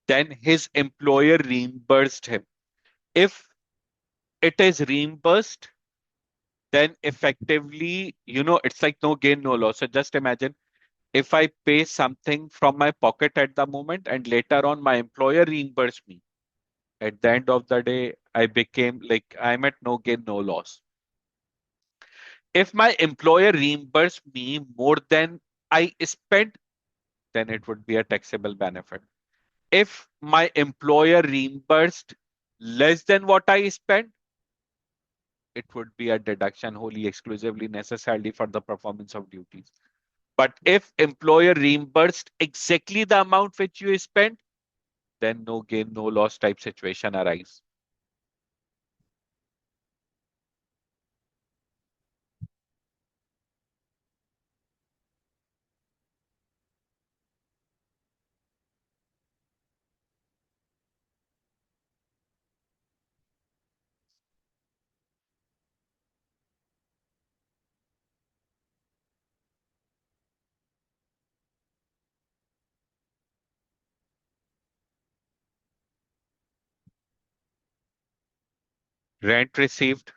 Then his employer reimbursed him. If it is reimbursed, then effectively, it's like no gain, no loss. So just imagine if I pay something from my pocket at the moment and later on my employer reimburse me, at the end of the day, I became like I'm at no gain, no loss. If my employer reimburse me more than I spent, then it would be a taxable benefit. If my employer reimbursed less than what I spent, it would be a deduction wholly exclusively necessarily for the performance of duties. But if employer reimbursed exactly the amount which you spent, then no gain, no loss type situation arise. Rent received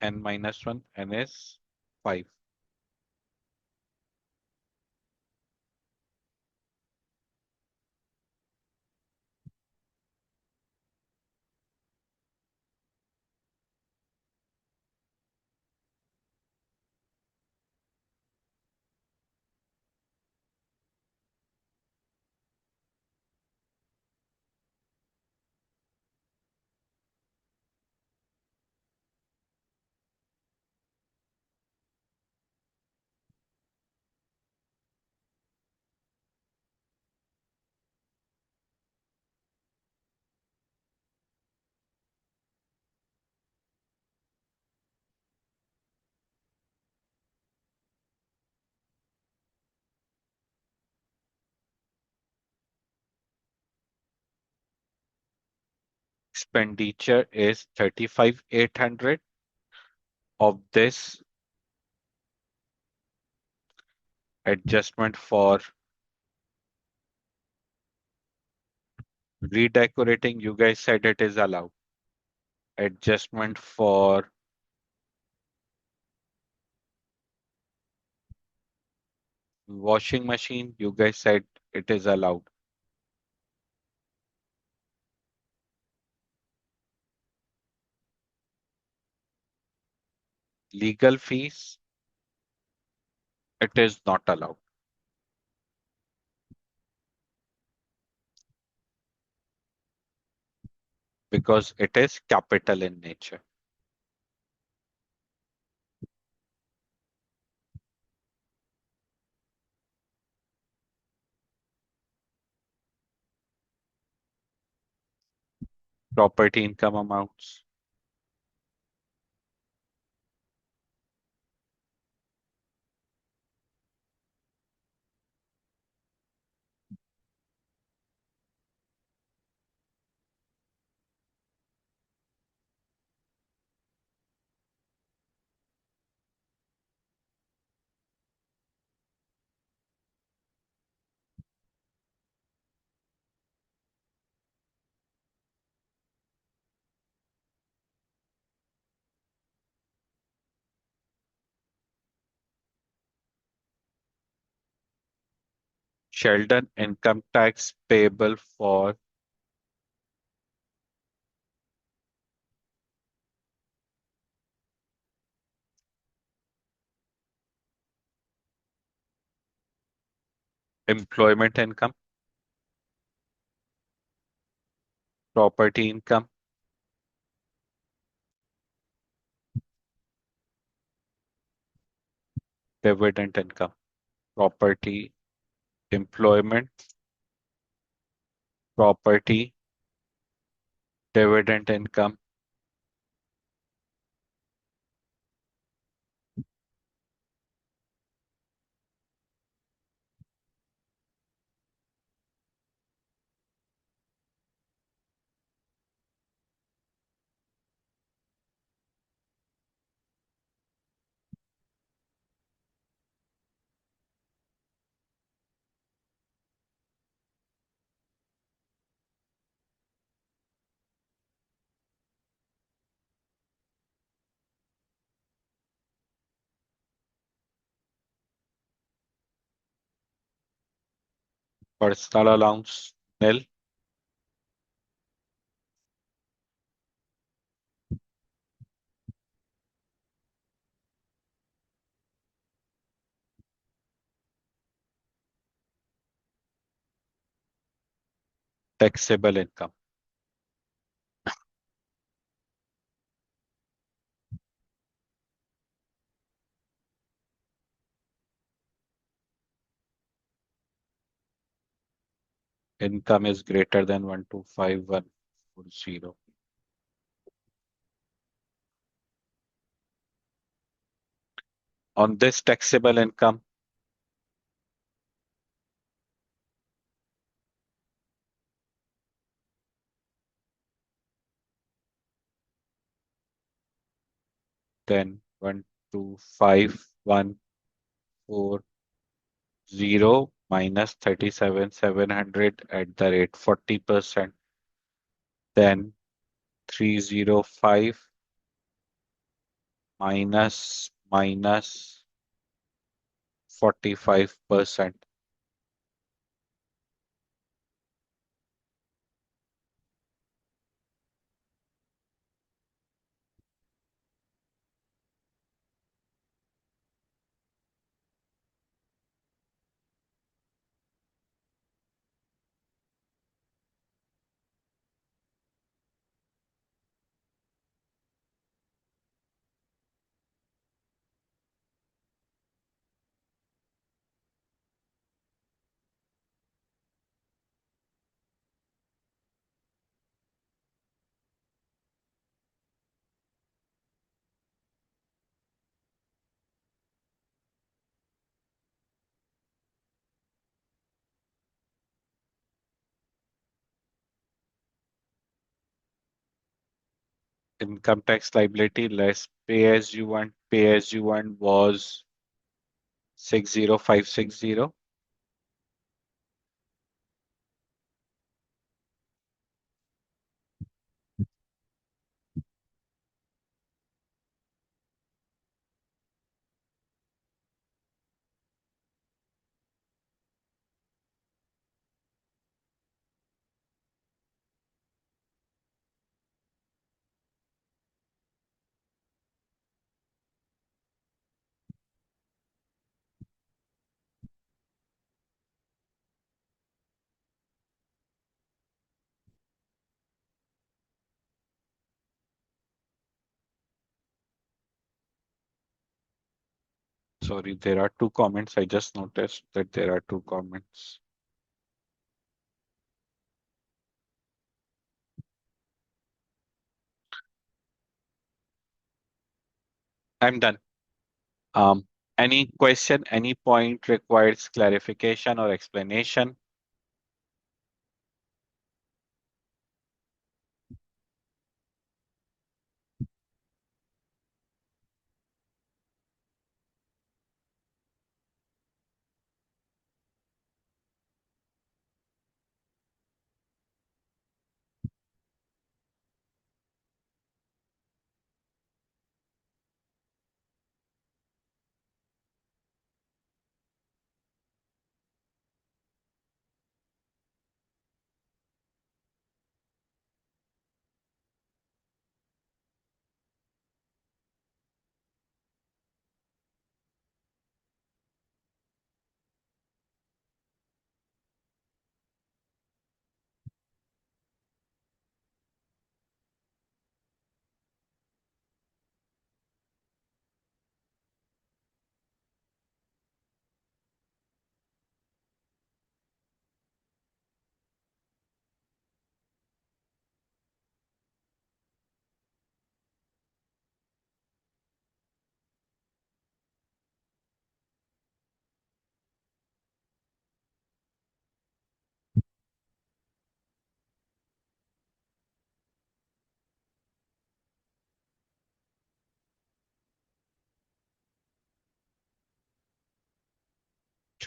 n minus 1, n is 5. Expenditure is 35,800. Of this, adjustment for redecorating, you guys said it is allowed. Adjustment for washing machine, you guys said it is allowed. Legal fees, it is not allowed because it is capital in nature. Property income amounts, Sheldon income tax payable for employment income, property income, dividend income, property, employment, property, dividend income, personal allowance, nil, taxable income. Income is greater than 125140. On this taxable income, then 125140 minus 37,700 at the rate 40%, then 305 minus 45%. Income tax liability less pay as you earn. Pay as you earn was 60560. Sorry, there are two comments. I just noticed that there are two comments. I'm done. Um, any question, any point requires clarification or explanation?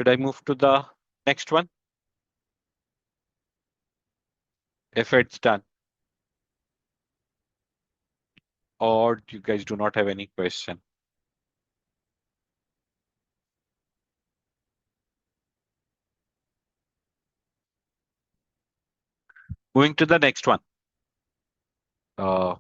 Should I move to the next one? If it's done, or you guys do not have any question? Moving to the next one. Uh,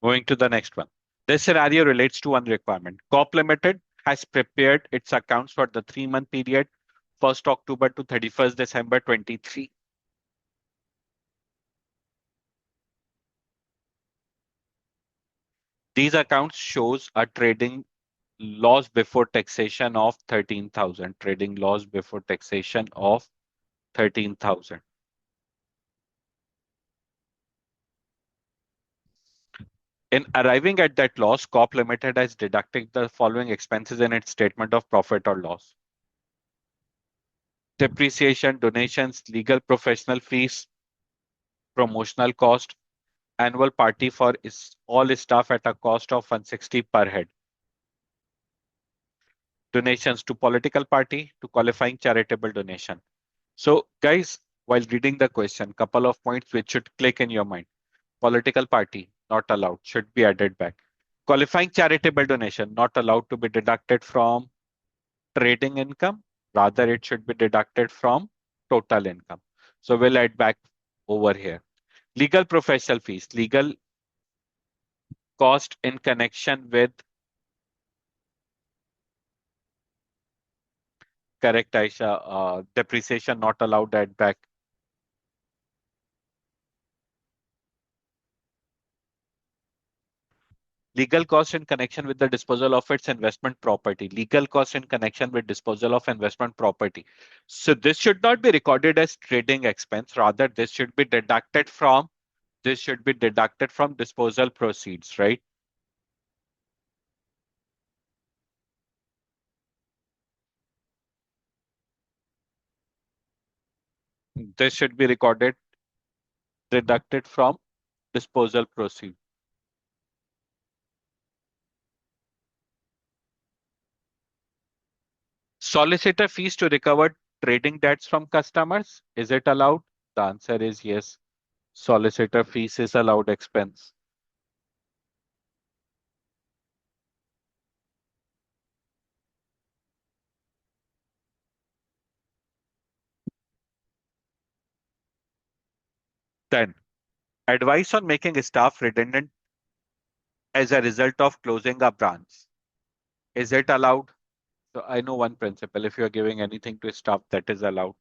Moving to the next one. This scenario relates to one requirement. COP Limited has prepared its accounts for the 3-month period, 1st October to 31st December 23. These accounts shows a trading loss before taxation of 13,000. Trading loss before taxation of 13,000. In arriving at that loss, COP Limited has deducted the following expenses in its statement of profit or loss: depreciation, donations, legal professional fees, promotional cost, annual party for all staff at a cost of 160 per head, donations to political party, to qualifying charitable donation. So guys, while reading the question, couple of points which should click in your mind. Political party, not allowed, should be added back. Qualifying charitable donation, not allowed to be deducted from trading income. Rather, it should be deducted from total income. So we'll add back over here. Legal professional fees, legal cost in connection with, correct Aisha, depreciation not allowed add back. Legal cost in connection with the disposal of its investment property. Legal cost in connection with disposal of investment property. So this should not be recorded as trading expense. Rather, this should be deducted from disposal proceeds, right? This should be recorded, deducted from disposal proceeds. Solicitor fees to recover trading debts from customers. Is it allowed? The answer is yes. Solicitor fees is allowed expense. Then, advice on making staff redundant as a result of closing a branch. Is it allowed? So I know one principle. If you are giving anything to staff, that is allowed.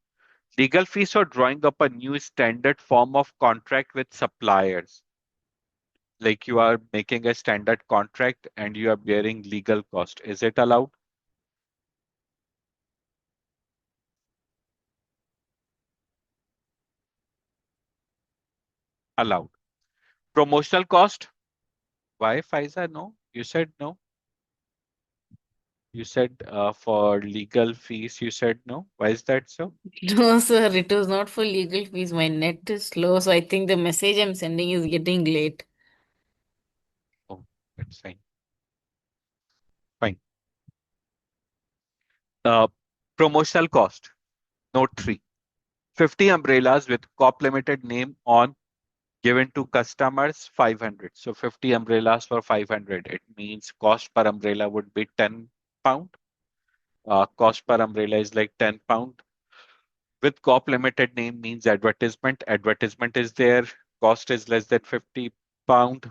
Legal fees for drawing up a new standard form of contract with suppliers. Like you are making a standard contract and you are bearing legal cost. Is it allowed? Allowed. Promotional cost. Why, Faiza? No. You said no. You said for legal fees, you said no. Why is that so? No, sir, it was not for legal fees. My net is slow, so I think the message I'm sending is getting late. Oh, that's fine. Fine. Uh, Promotional cost. Note 3. 50 umbrellas with COP limited name on given to customers 500. So 50 umbrellas for 500. It means cost per umbrella would be 10 pound. Cost per umbrella is like 10 pound. With COP limited name means advertisement. Advertisement is there. Cost is less than 50 pound.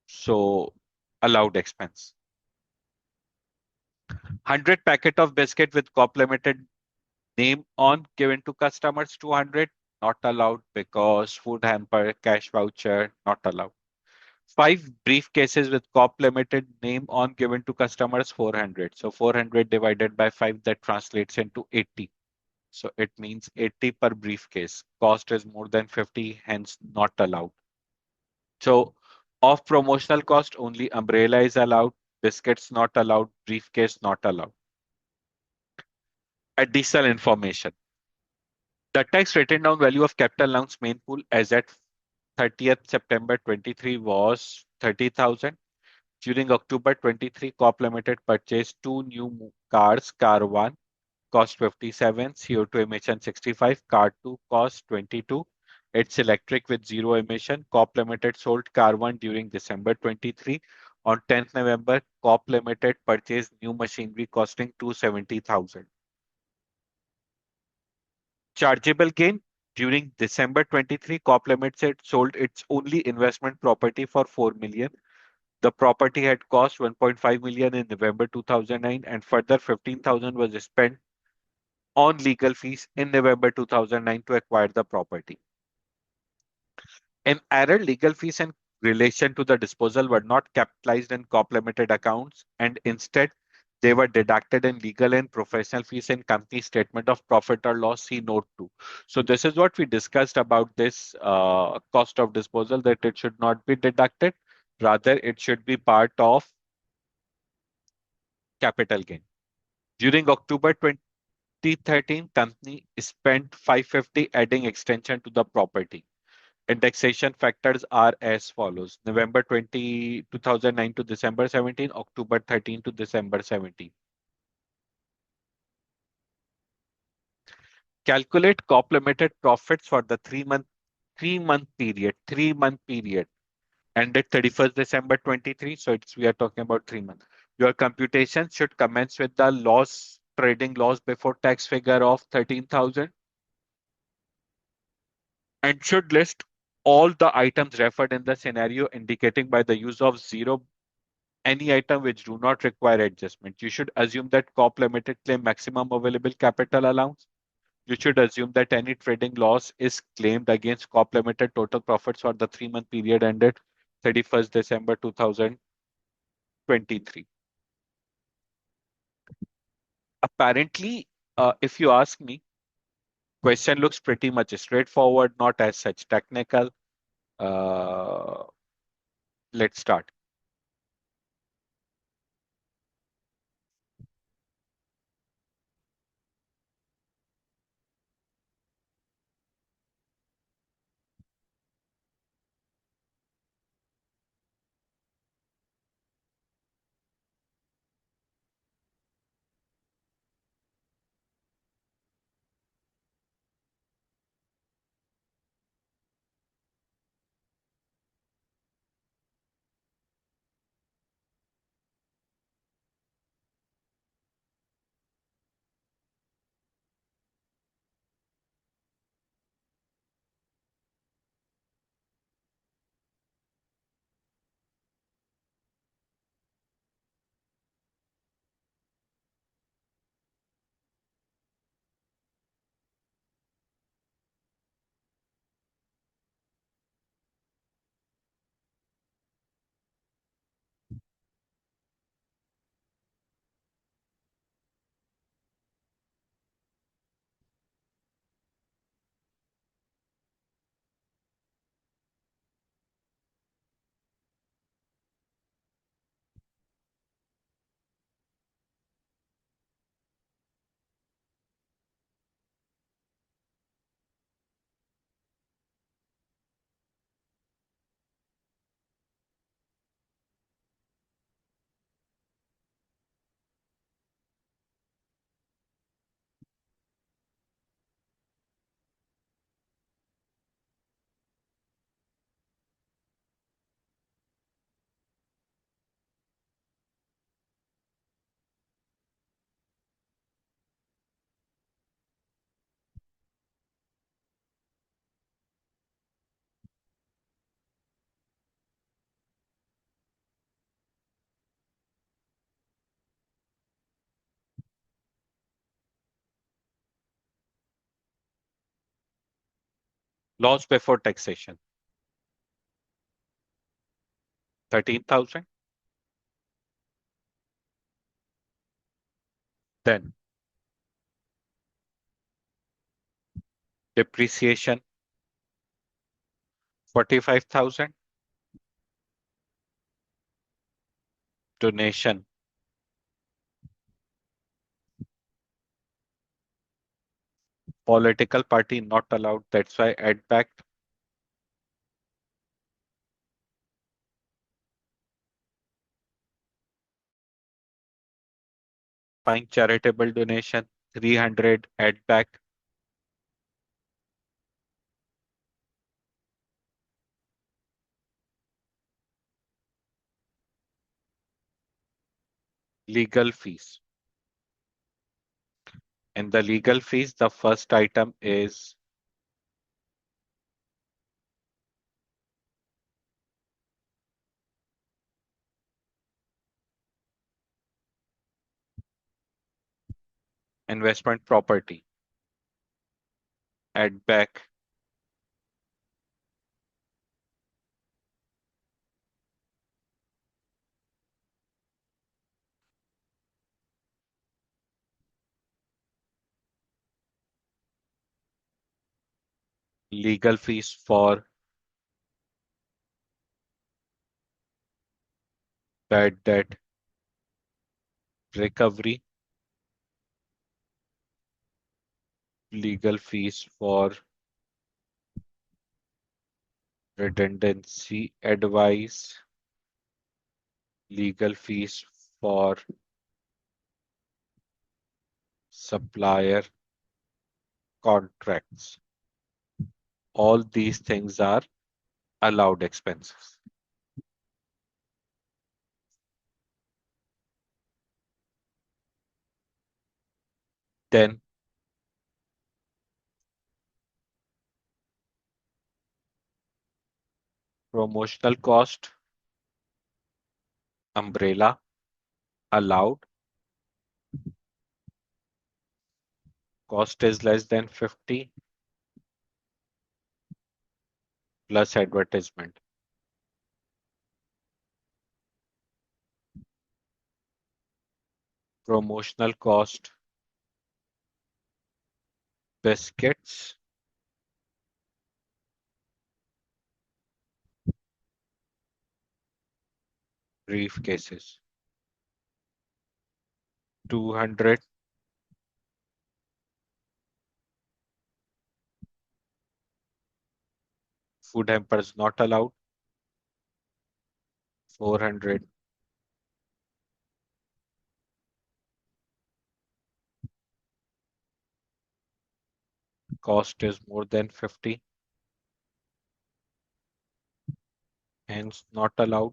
So allowed expense. 100 packet of biscuit with COP limited name on given to customers 200. Not allowed because food hamper, cash voucher, not allowed. 5 briefcases with COP limited name on given to customers 400. So 400 divided by 5, that translates into 80. So it means 80 per briefcase. Cost is more than 50, hence not allowed. So of promotional cost, only umbrella is allowed, biscuits not allowed, briefcase not allowed. Additional information. The tax written down value of capital allowance main pool as at 30th September 23 was 30,000. During October 23, COP Limited purchased 2 new cars. Car 1 cost 57, CO2 emission 65, car 2 cost 22. It's electric with zero emission. COP Limited sold car 1 during December 23. On 10th November, COP Limited purchased new machinery costing 270,000. Chargeable gain. During December 23, COP Limited sold its only investment property for 4 million. The property had cost 1.5 million in November 2009 and further 15,000 was spent on legal fees in November 2009 to acquire the property. In error, legal fees in relation to the disposal were not capitalized in COP Limited accounts and instead they were deducted in legal and professional fees in company statement of profit or loss, see note 2. So this is what we discussed about this cost of disposal, that it should not be deducted. Rather, it should be part of capital gain. During October 2013, company spent 550 adding extension to the property. Indexation factors are as follows: November 2009 to December 17, October 13 to December 17. Calculate COP Limited profits for the 3-month period ended 31st December 23. So we are talking about 3 months. Your computation should commence with the trading loss before tax figure of 13,000 and should list all the items referred in the scenario, indicating by the use of zero any item which do not require adjustment. You should assume that COP Limited claim maximum available capital allowance. You should assume that any trading loss is claimed against COP Limited total profits for the 3-month period ended 31st December 2023. Apparently, if you ask me, question looks pretty much straightforward, not as such technical. Uh, let's start. Loss before taxation, 13,000. Then depreciation, 45,000. Donation, political party not allowed. That's why add back. Fine charitable donation, 300, add back. Legal fees. In the legal fees, the first item is investment property. Add back legal fees for bad debt recovery, legal fees for redundancy advice, legal fees for supplier contracts. All these things are allowed expenses. Then promotional cost, umbrella, allowed. Cost is less than 50 plus advertisement. Promotional cost, biscuits, briefcases. 200, food hampers not allowed. 400, cost is more than 50, hence not allowed.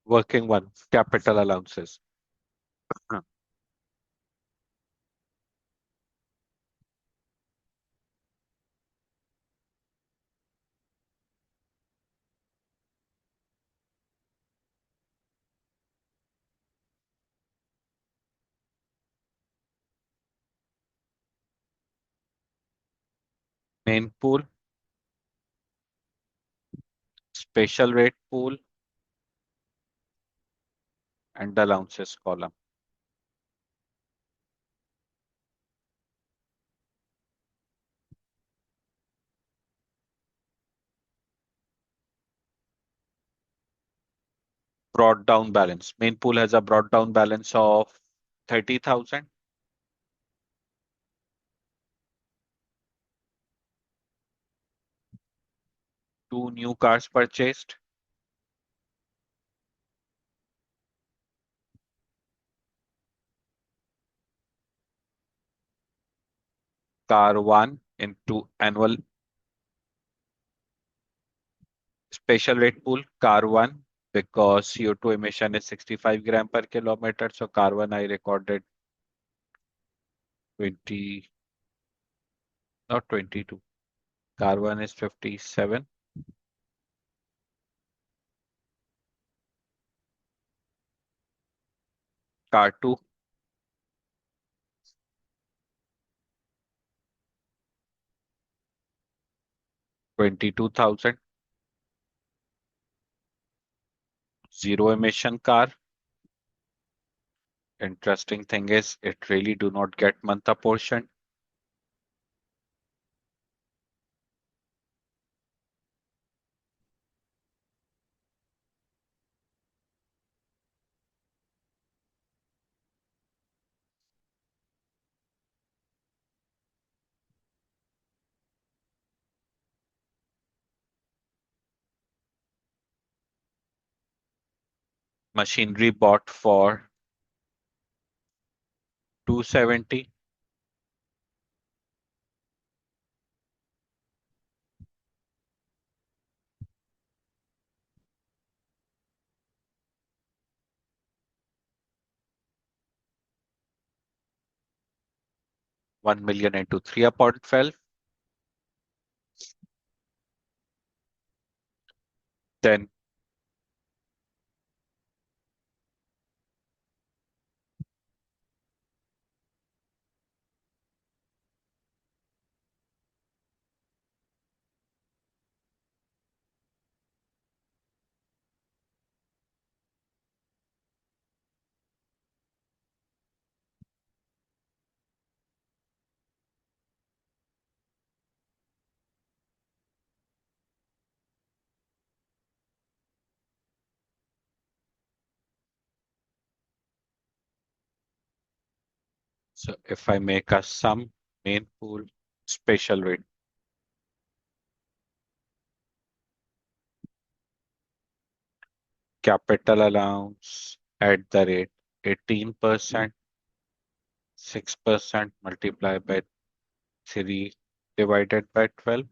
Working one, capital allowances. Main pool, special rate pool, and the allowances column. Brought down balance. Main pool has a brought down balance of 30,000. Two new cars purchased. Car 1 into annual special rate pool. Car 1 because CO2 emission is 65 gram per kilometer. So car 1 I recorded 20, not 22. Car 1 is 57. Car 2 22,000. Zero emission car. Interesting thing is it really do not get month apportioned. Machinery bought for 270. One million into 3 upon 12. Then so if I make a sum, main pool, special rate, capital allowance at the rate 18%, 6% multiplied by 3 divided by 12.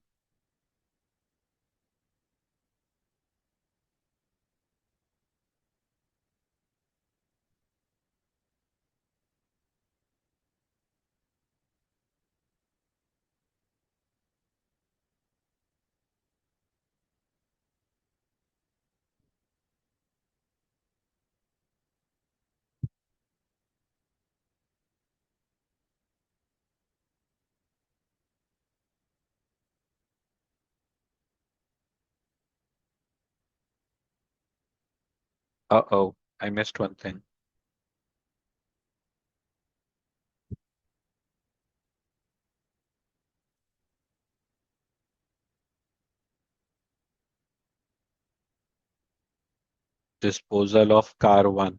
Uh-oh, I missed one thing. Disposal of car 1.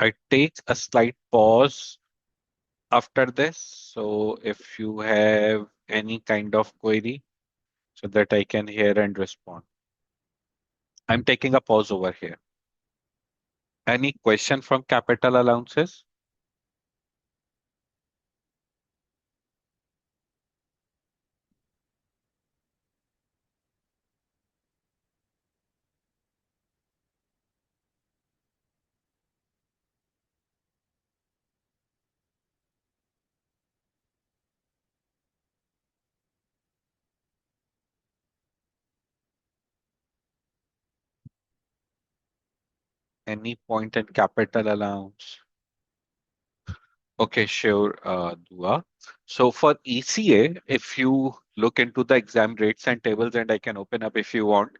I take a slight pause after this. So if you have any kind of query so that I can hear and respond. I'm taking a pause over here. Any question from capital allowances? Any point in capital allowance? Okay, sure, Dua. So for ECA, if you look into the exam rates and tables, and I can open up if you want,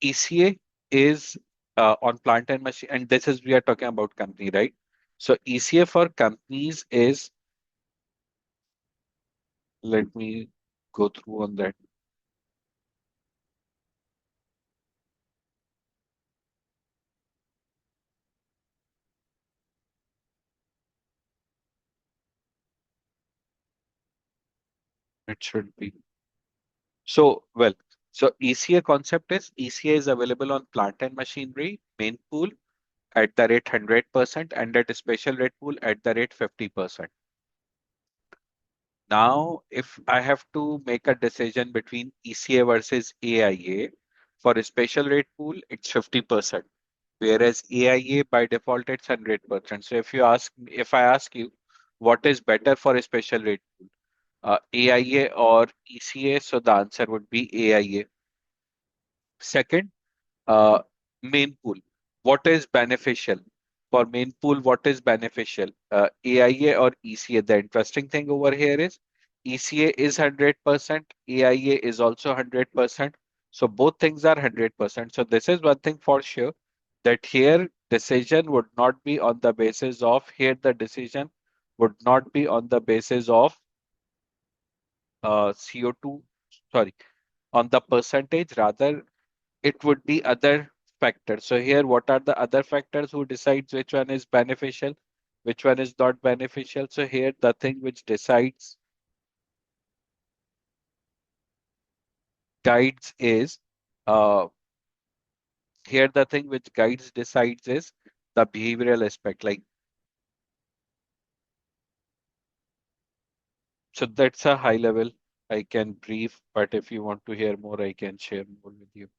ECA is on plant and machine, and this is we are talking about company, right? So ECA for companies is, let me go through on that. It should be. So, well, so ECA concept is ECA is available on plant and machinery, main pool at the rate 100% and at a special rate pool at the rate 50%. Now, if I have to make a decision between ECA versus AIA, for a special rate pool, it's 50%, whereas AIA by default it's 100%. So if I ask you, what is better for a special rate pool, AIA or ECA? So the answer would be AIA. Second, uh, main pool. What is beneficial? For main pool, what is beneficial? AIA or ECA? The interesting thing over here is ECA is 100%, AIA is also 100%. So both things are 100%. So this is one thing for sure that here decision would not be on the basis of, here the decision would not be on the basis of CO2, sorry, on the percentage, rather it would be other factors. So here, what are the other factors who decides which one is beneficial, which one is not beneficial? So here, the thing which decides, guides is, uh, here the thing which guides decides is the behavioral aspect. Like, so that's a high level. I can brief, but if you want to hear more, I can share more with you.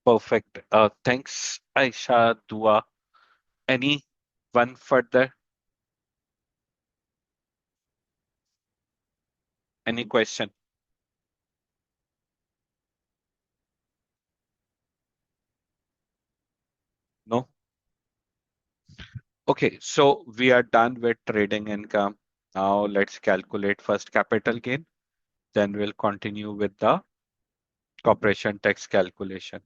Perfect. Thanks, Aisha, Dua. Any one further? Any question? No? Okay, so we are done with trading income. Now let's calculate first capital gain, then we'll continue with the corporation tax calculation.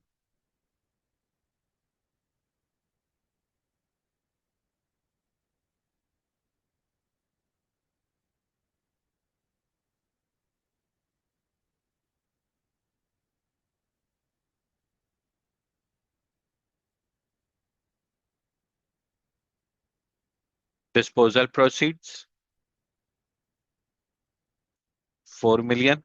Disposal proceeds, 4 million.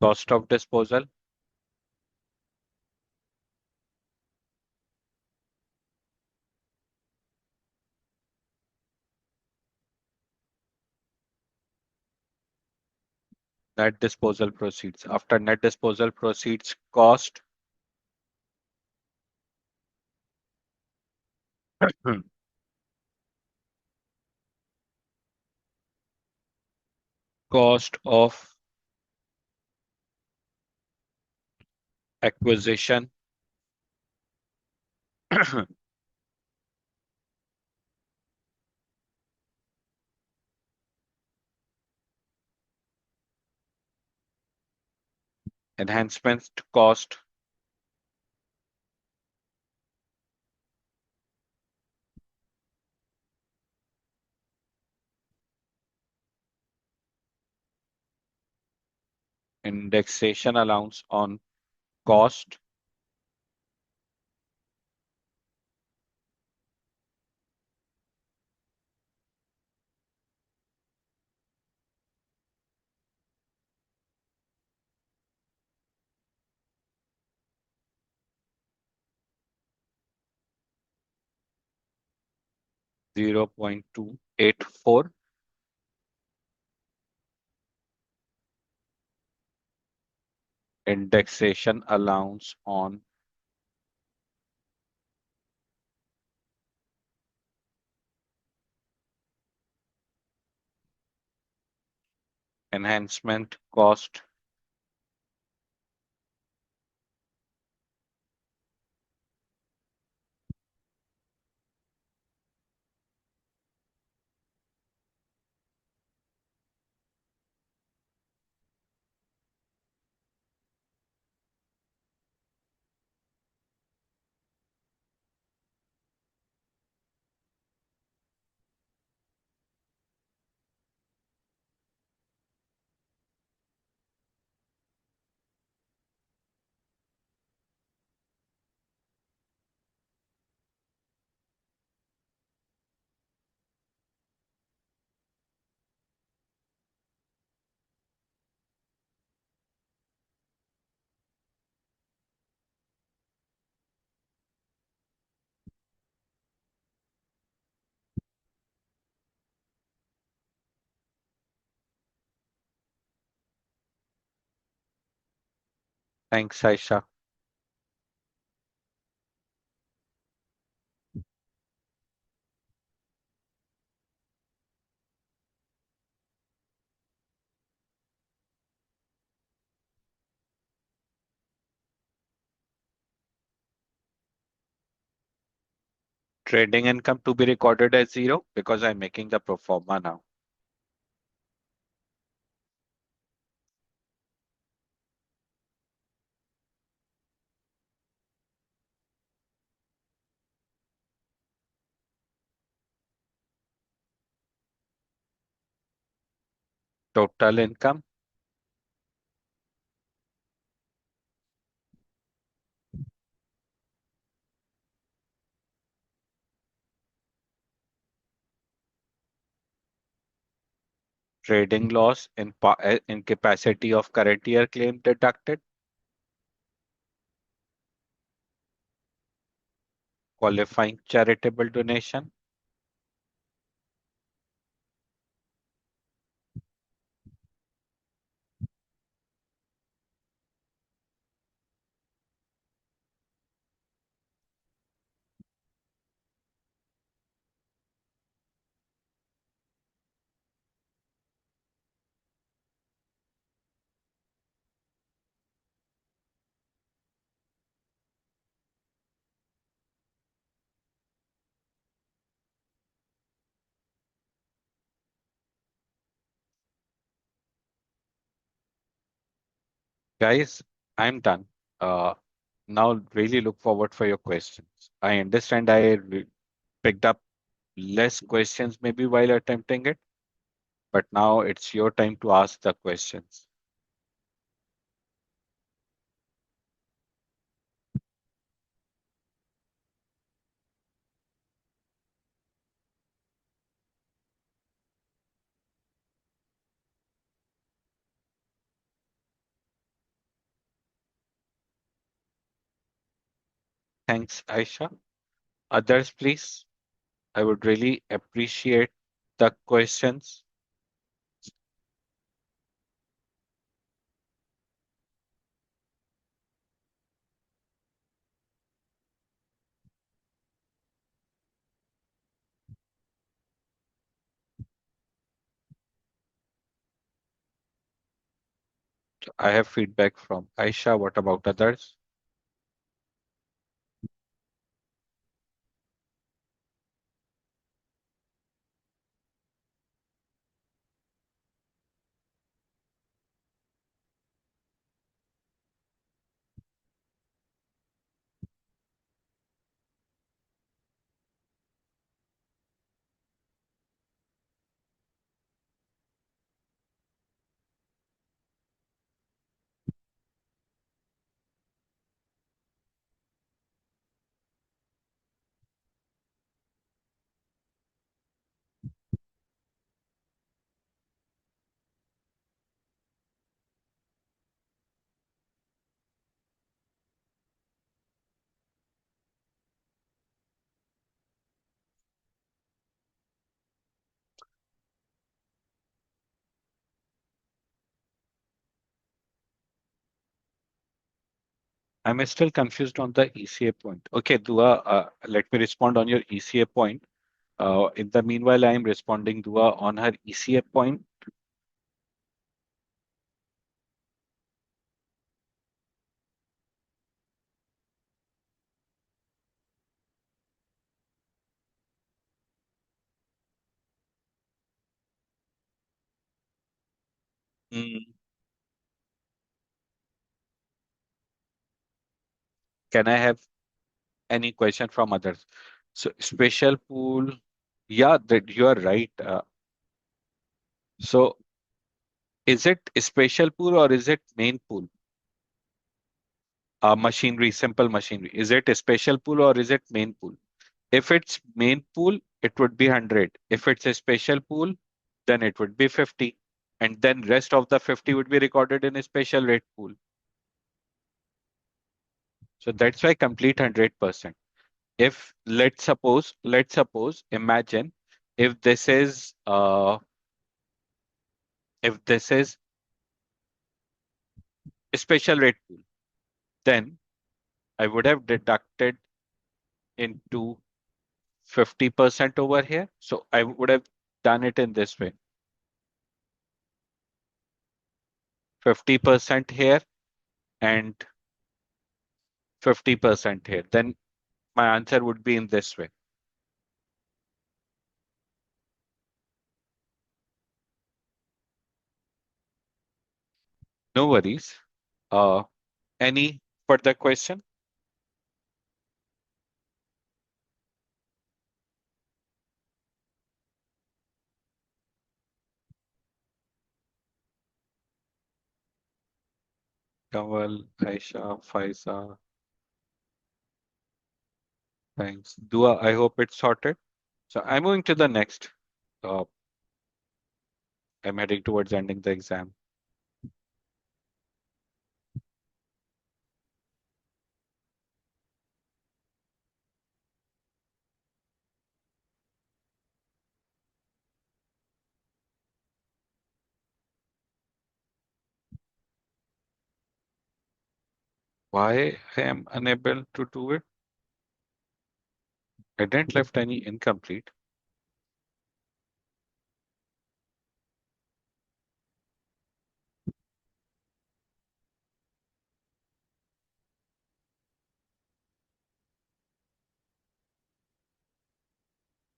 Cost of disposal, net disposal proceeds. After net disposal proceeds, cost, cost of acquisition, enhancement cost, indexation allowance on cost, 0.284, indexation allowance on enhancement cost, thanks, Aisha. Trading income to be recorded as zero because I'm making the pro forma now. Total income, trading loss in capacity of current year claim deducted, qualifying charitable donation, guys, I'm done. Uh, Now really look forward for your questions. I understand picked up less questions maybe while attempting it, but now it's your time to ask the questions. Thanks, Aisha. Others, please. I would really appreciate the questions. I have feedback from Aisha. What about others? I'm still confused on the ECA point. Okay, Dua, let me respond on your ECA point. In the meanwhile, I am responding Dua on her ECA point. Mm, Can I have any question from others? So special pool, yeah, that you are right. So is it a special pool or is it main pool? Machinery, simple machinery. Is it a special pool or is it main pool? If it's main pool, it would be 100. If it's a special pool, then it would be 50. And then rest of the 50 would be recorded in a special rate pool. So that's why complete 100%. If imagine if this is a special rate pool, then I would have deducted into 50% over here. So I would have done it in this way. 50% here and 50% here. Then my answer would be in this way. No worries. Uh, any further question? Kamal, Aisha, Faiza, thanks. Dua, I hope it's sorted. So I'm moving to the next. Uh, I'm heading towards ending the exam. Why I am unable to do it? I didn't left any incomplete.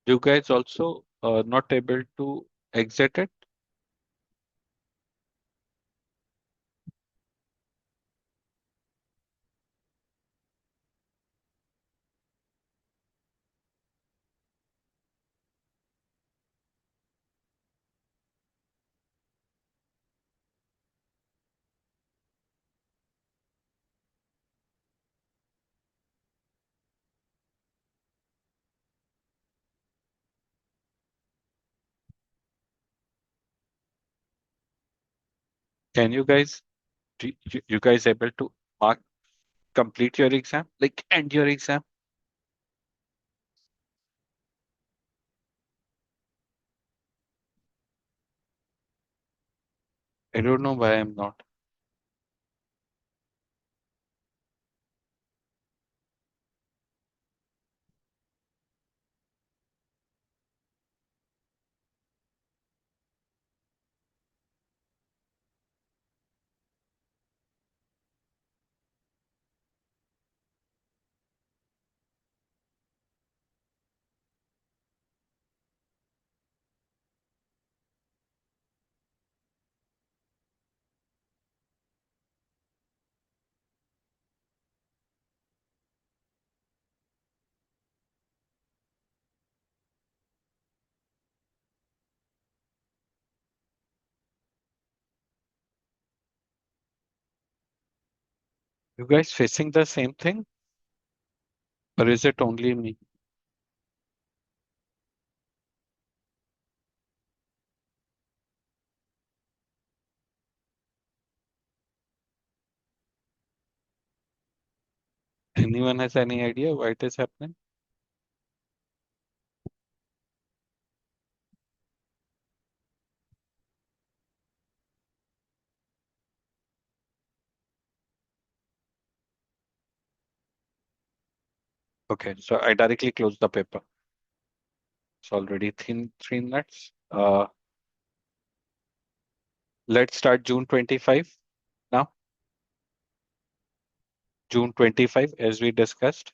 You guys also not able to exit it? Can you guys, you guys able to mark complete your exam, like end your exam? I don't know why I'm not. You guys facing the same thing, or is it only me? Anyone has any idea why it is happening? Okay, so I directly close the paper. It's already 3 minutes. Let's start June 25 now. June 25, as we discussed.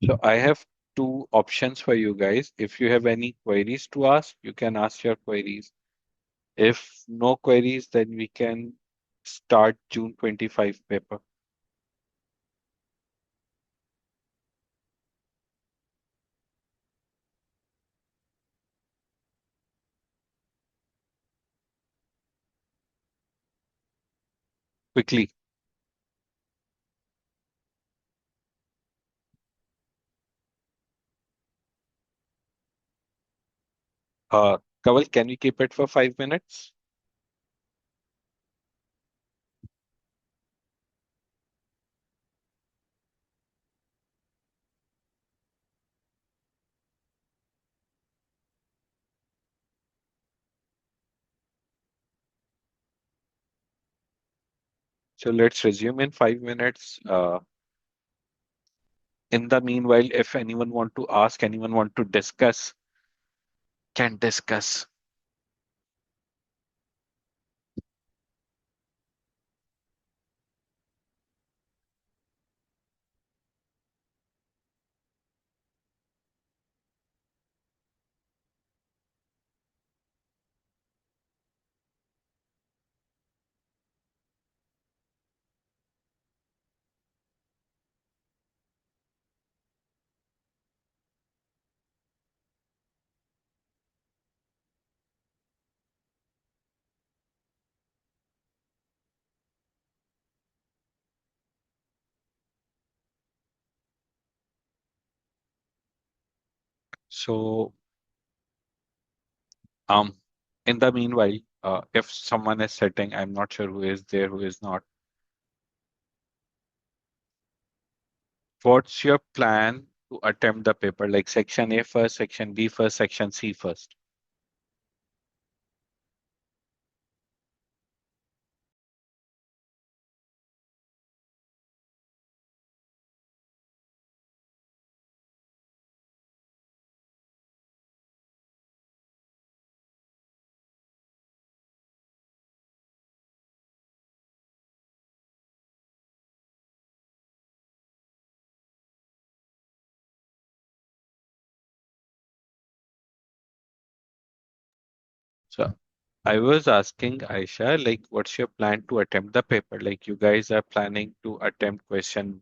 So I have two options for you guys. If you have any queries to ask, you can ask your queries. If no queries, then we can start June 25 paper. Quickly. Kawal, can we keep it for 5 minutes? So let's resume in 5 minutes. In the meanwhile, if anyone want to ask, anyone want to discuss, can discuss. So um, in the meanwhile, if someone is sitting, I'm not sure who is there, who is not. What's your plan to attempt the paper? Like section A first, section B first, section C first? So I was asking Aisha, like, what's your plan to attempt the paper? Like, you guys are planning to attempt question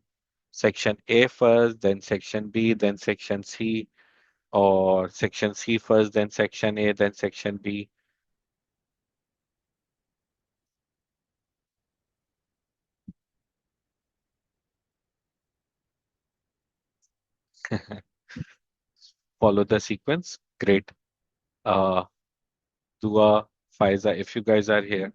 section A first, then section B, then section C, or section C first, then section A, then section B. Follow the sequence. Great. Uh, Dua, Faiza, if you guys are here.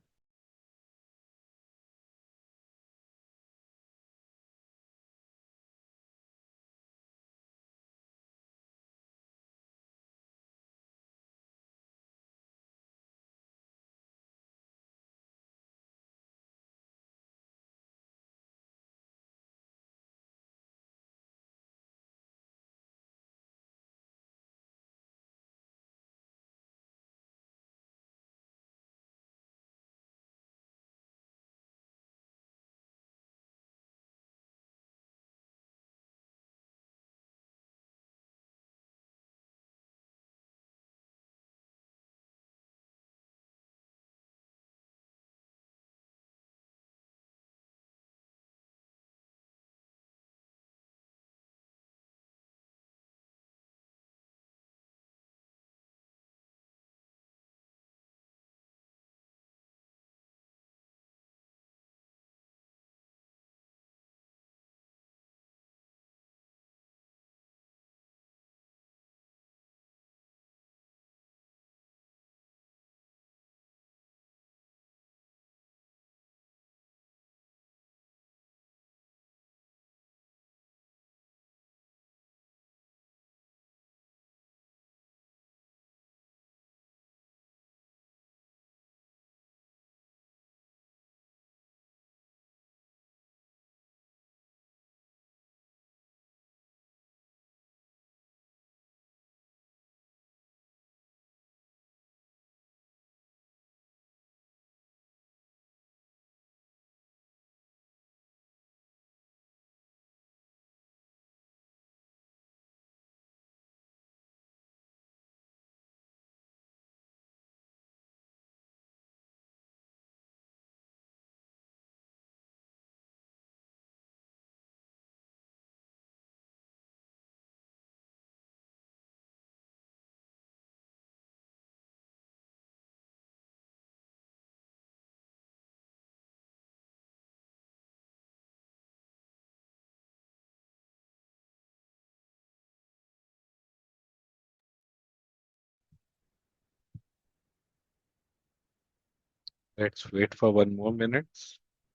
Let's wait for 1 more minute.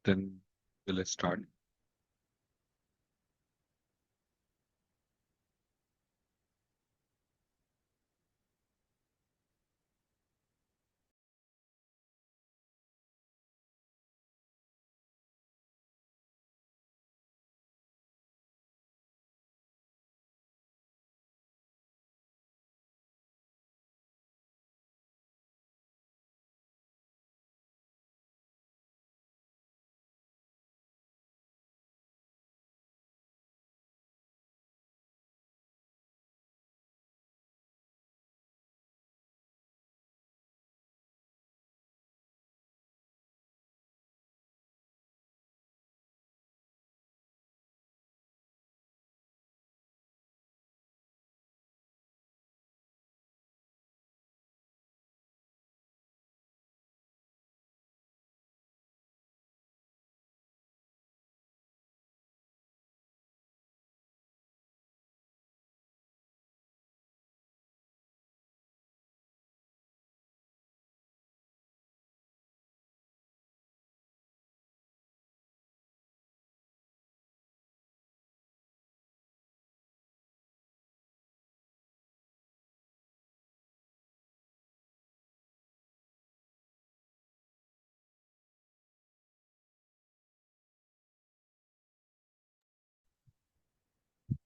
Then we'll start.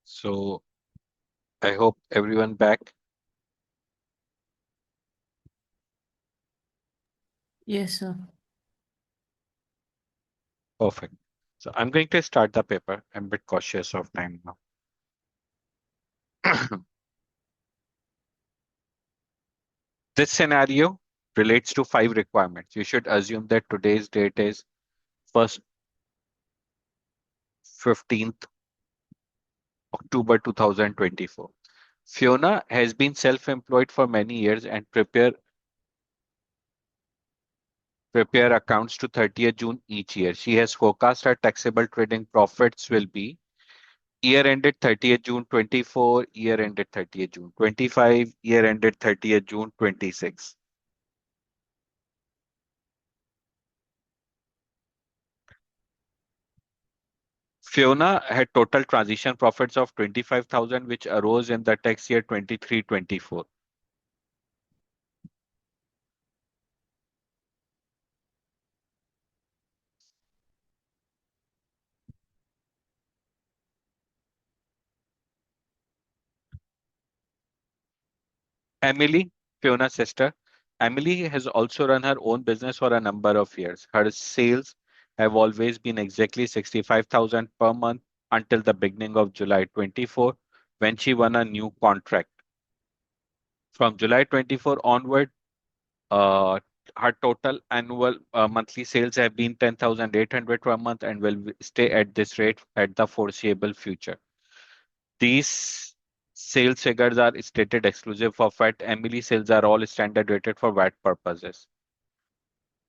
So I hope everyone back. Yes, sir. Perfect. So I'm going to start the paper. I'm a bit cautious of time now. This scenario relates to 5 requirements. You should assume that today's date is first 15th October 2024. Fiona has been self-employed for many years and prepare accounts to 30th June each year. She has forecast her taxable trading profits will be year ended 30th June 24, year ended 30th June 25, year ended 30th June 26. Fiona had total transition profits of 25,000 which arose in the tax year 23-24. Emily, Fiona's sister, Emily has also run her own business for a number of years. Her sales have always been exactly 65,000 per month until the beginning of July 24 when she won a new contract. From July 24 onward, uh, her total annual monthly sales have been 10,800 per month and will stay at this rate at the foreseeable future. These sales figures are stated exclusive for VAT. Emily sales are all standard rated for VAT purposes.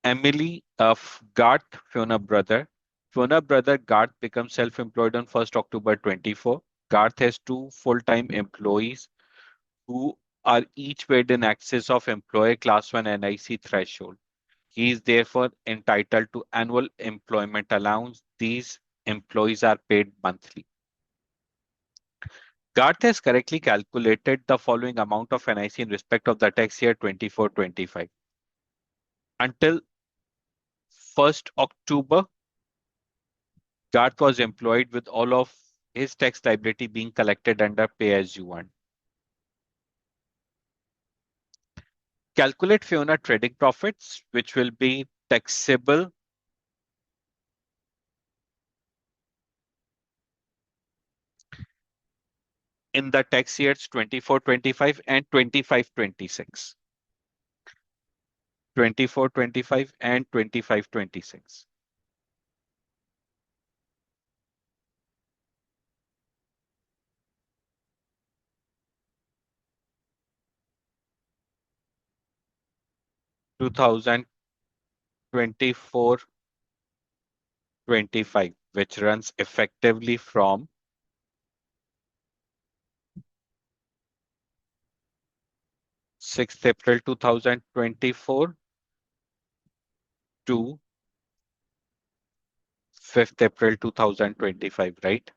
Emily of Garth, Fiona brother Garth becomes self-employed on 1st October 24. Garth has two full-time employees who are paid in excess of employer class 1 NIC threshold. He is therefore entitled to annual employment allowance. These employees are paid monthly. Garth has correctly calculated the following amount of NIC in respect of the tax year 24-25. Until 1st October, Garth was employed with all of his tax liability being collected under pay as you earn. Calculate Fiona trading profits, which will be taxable in the tax years 24-25 and 25-26. 24-25 and 25-26. 2024-25, which runs effectively from 6th April 2024 to 5th April 2025, right?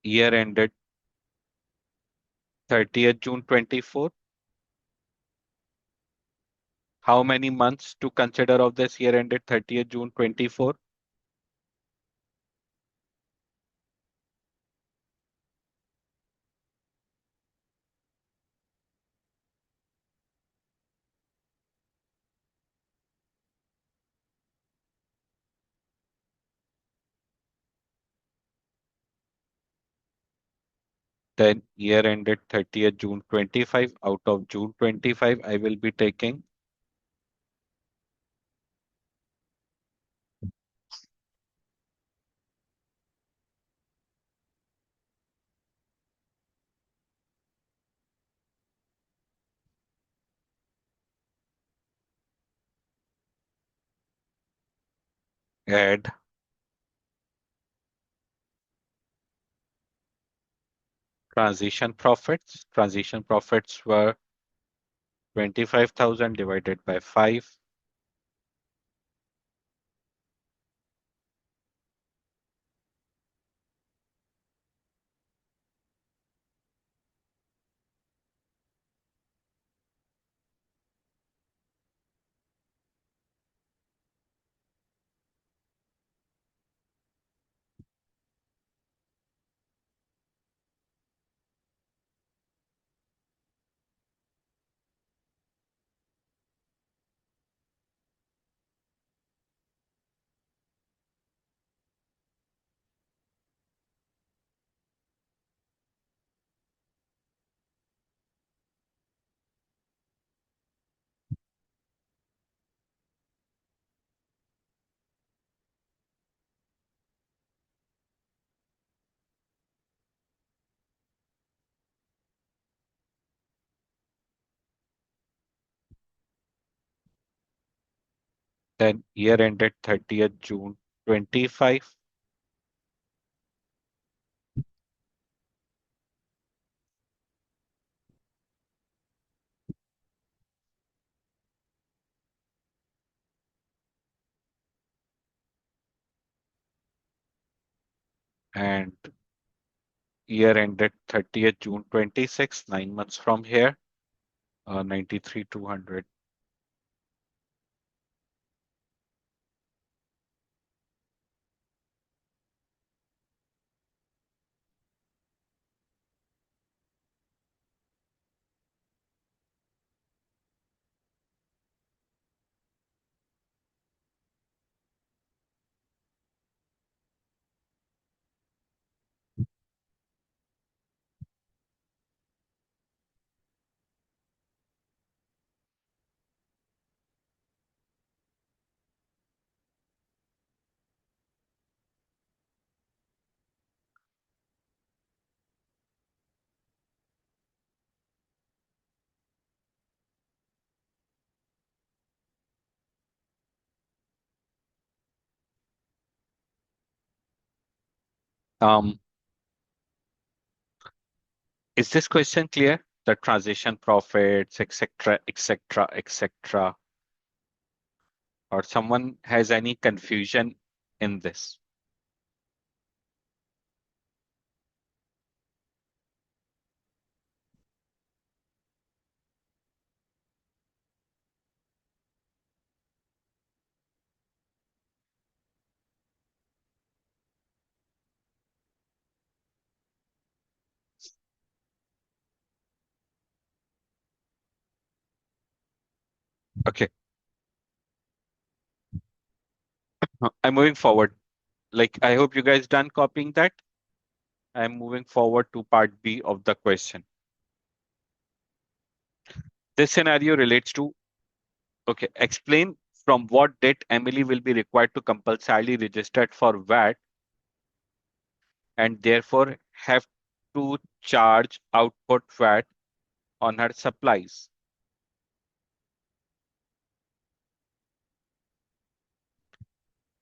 Year ended 30th June 24. How many months to consider of this year ended 30th June 24? Then year ended 30th June 25. Out of June 25, I will be taking add transition profits. Transition profits were 25,000 divided by 5. Then year ended 30th June 25. And year ended 30th June 26, 9 months from here, 93,200. Um, is this question clear? The transition profits, etc., etc., etc., or someone has any confusion in this? Okay, I'm moving forward. Like, I hope you guys done copying that. I'm moving forward to part B of the question. This scenario relates to, okay, explain from what date Emily will be required to compulsorily registered for VAT and therefore have to charge output VAT on her supplies.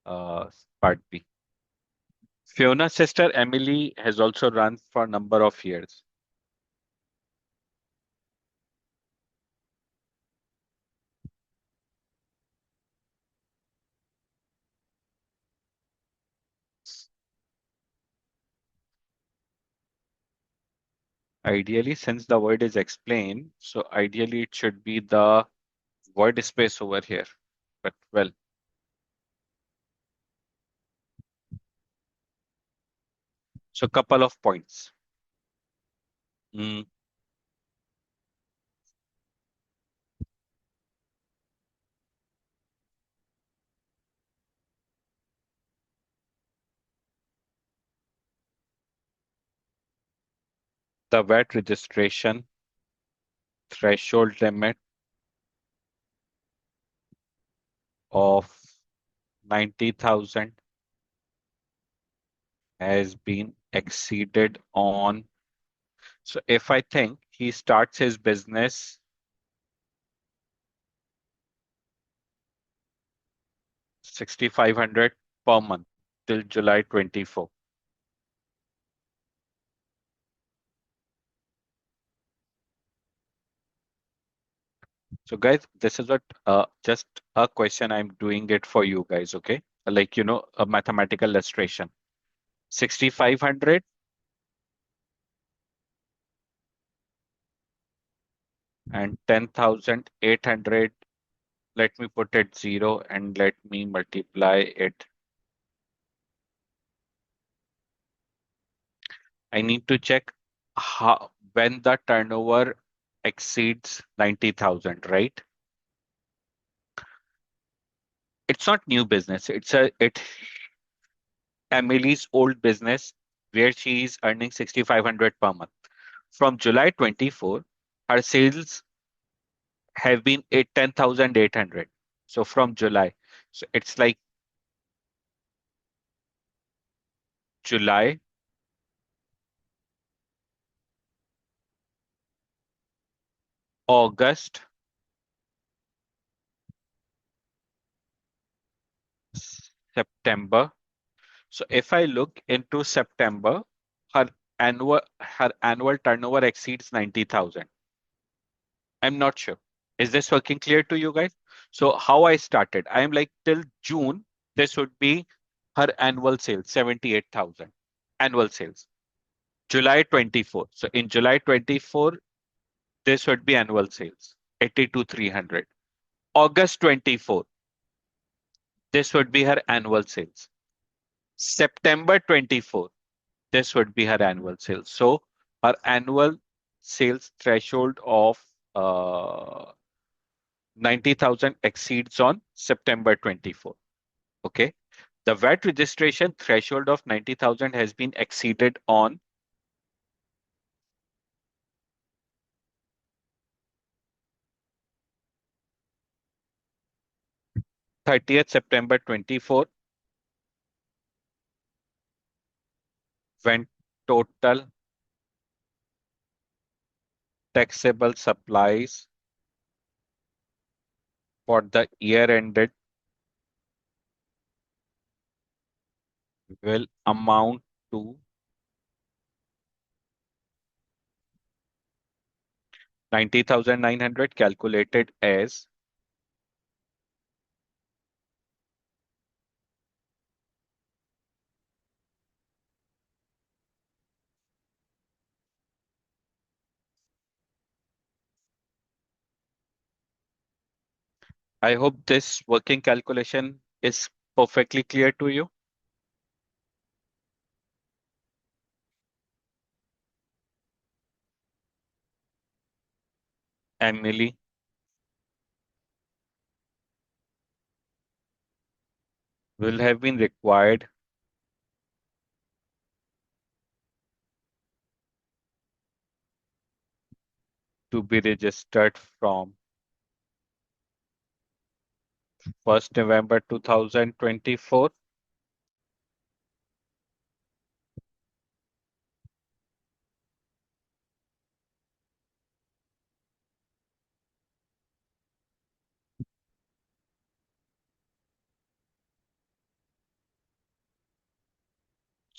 Uh, Part B. Fiona's sister Emily has also run for a number of years. Ideally, since the word is explained, so ideally it should be the word space over here. But well, so couple of points. Mm, the VAT registration threshold limit of 90,000 has been exceeded on. So if I think he starts his business 6,500 per month till July 24. So guys, this is what just a question I'm doing it for you guys, okay? Like a mathematical illustration. 6,500 and 10,800. Let me put it zero and let me multiply it. I need to check how when the turnover exceeds 90,000, right? It's not new business. It Emily's old business where she is earning 6,500 per month. From July 24, her sales have been 10,800. So from July. So it's like July, August, September. So if I look into September, her annual turnover exceeds 90,000. I'm not sure. Is this working clear to you guys? So how I started, I am like till June, this would be her annual sales, 78,000 annual sales. July 24. So in July 24, this would be annual sales, 82,300. August 24, this would be her annual sales. September 24, this would be her annual sales. So her annual sales threshold of 90,000 exceeds on September 24. Okay. The VAT registration threshold of 90,000 has been exceeded on 30th September 24 when total taxable supplies for the year ended will amount to 90,900 calculated as I hope this working calculation is perfectly clear to you. Emily will have been required to be registered from 1st November 2024.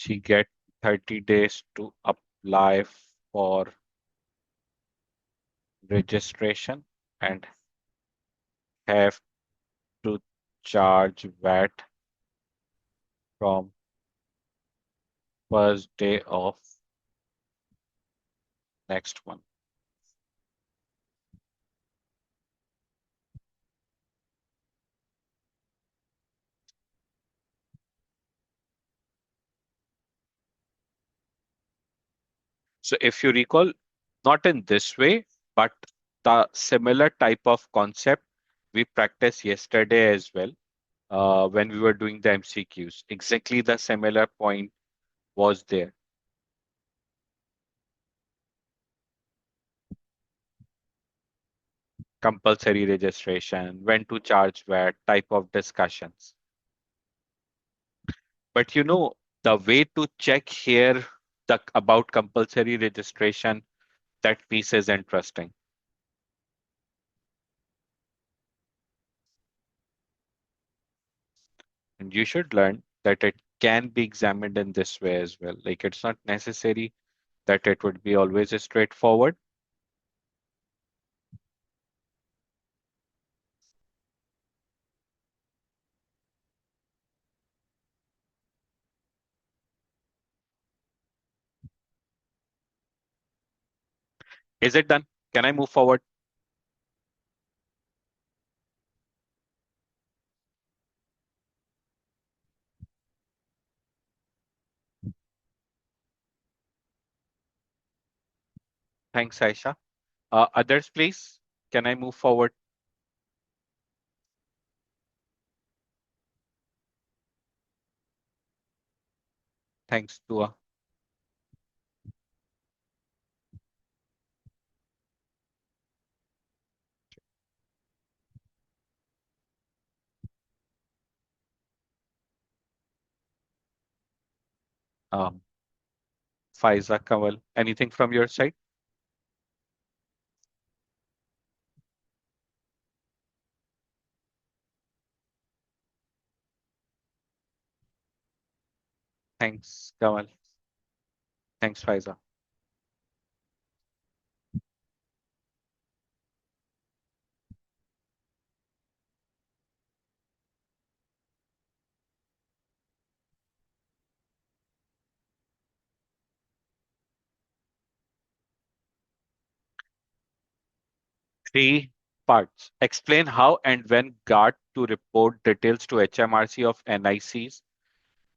She get 30 days to apply for registration and have to charge VAT from first day of next month. So if you recall, not in this way, but the similar type of concept we practiced yesterday as well when we were doing the MCQs. Exactly the similar point was there. Compulsory registration, when to charge VAT, type of discussions. But the way to check here about compulsory registration, that piece is interesting. And you should learn that it can be examined in this way as well. Like it's not necessary that it would be always straightforward. Is it done? Can I move forward? Thanks, Aisha. Others, please. Can I move forward? Thanks, Dua. Um, Faiza, Kamal, anything from your side? Thanks, Kamal. Thanks, Faiza. Three parts. Explain how and when GART to report details to HMRC of NICs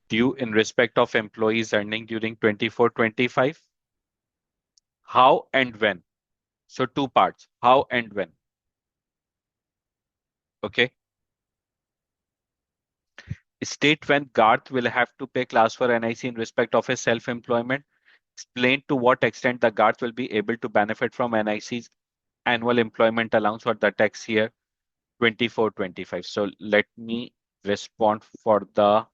due in respect of employees earning during 24-25. How and when. So two parts. How and when. Okay. State when Garth will have to pay class 4 NIC in respect of his self-employment. Explain to what extent the Garth will be able to benefit from NIC's annual employment allowance for the tax year 24-25. So let me respond for the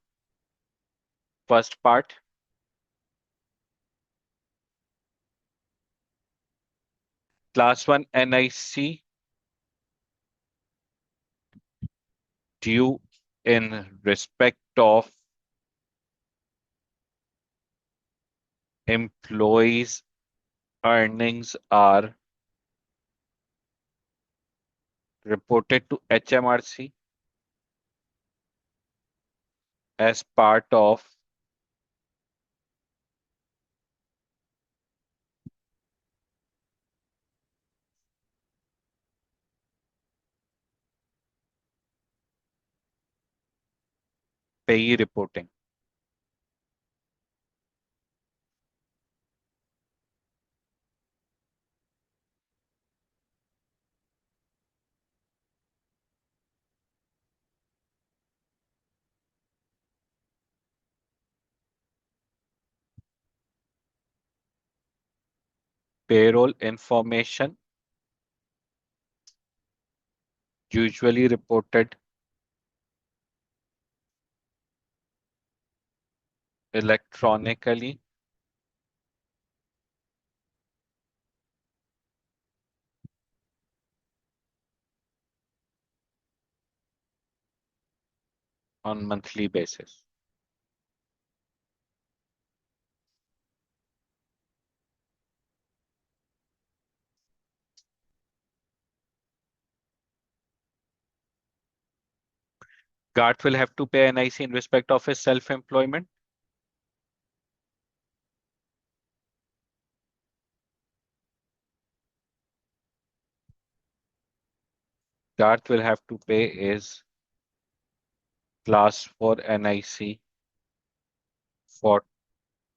first part. Class 1 NIC due in respect of employees' earnings are reported to HMRC as part of payee reporting. Payroll information usually reported electronically on monthly basis. Garth will have to pay NIC in respect of his self-employment. Garth will have to pay his class 4 NIC for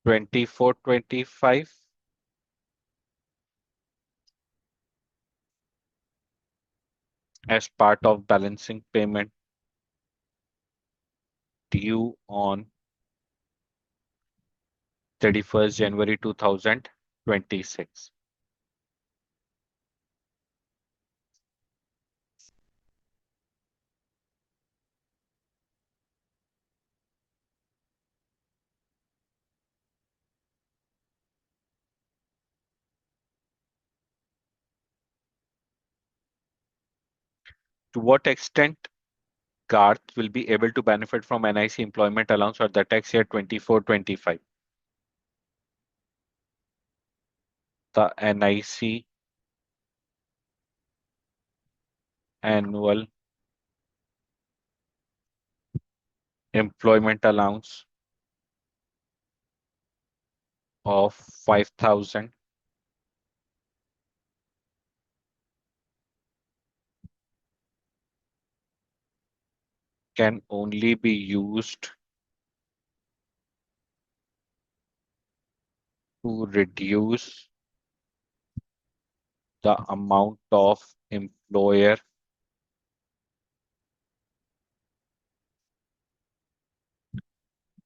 24-25 as part of balancing payment due on 31st January 2026. To what extent Garth will be able to benefit from NIC employment allowance for the tax year 24-25? The NIC annual employment allowance of 5,000 can only be used to reduce the amount of employer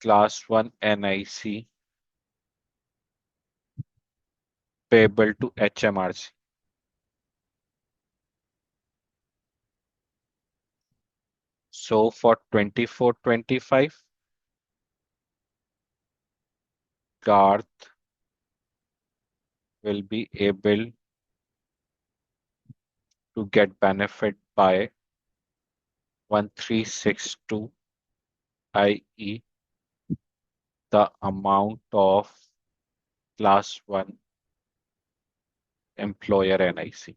class 1 NIC payable to HMRC. So for 24-25, Garth will be able to get benefit by 1362, i.e. the amount of class 1 employer NIC.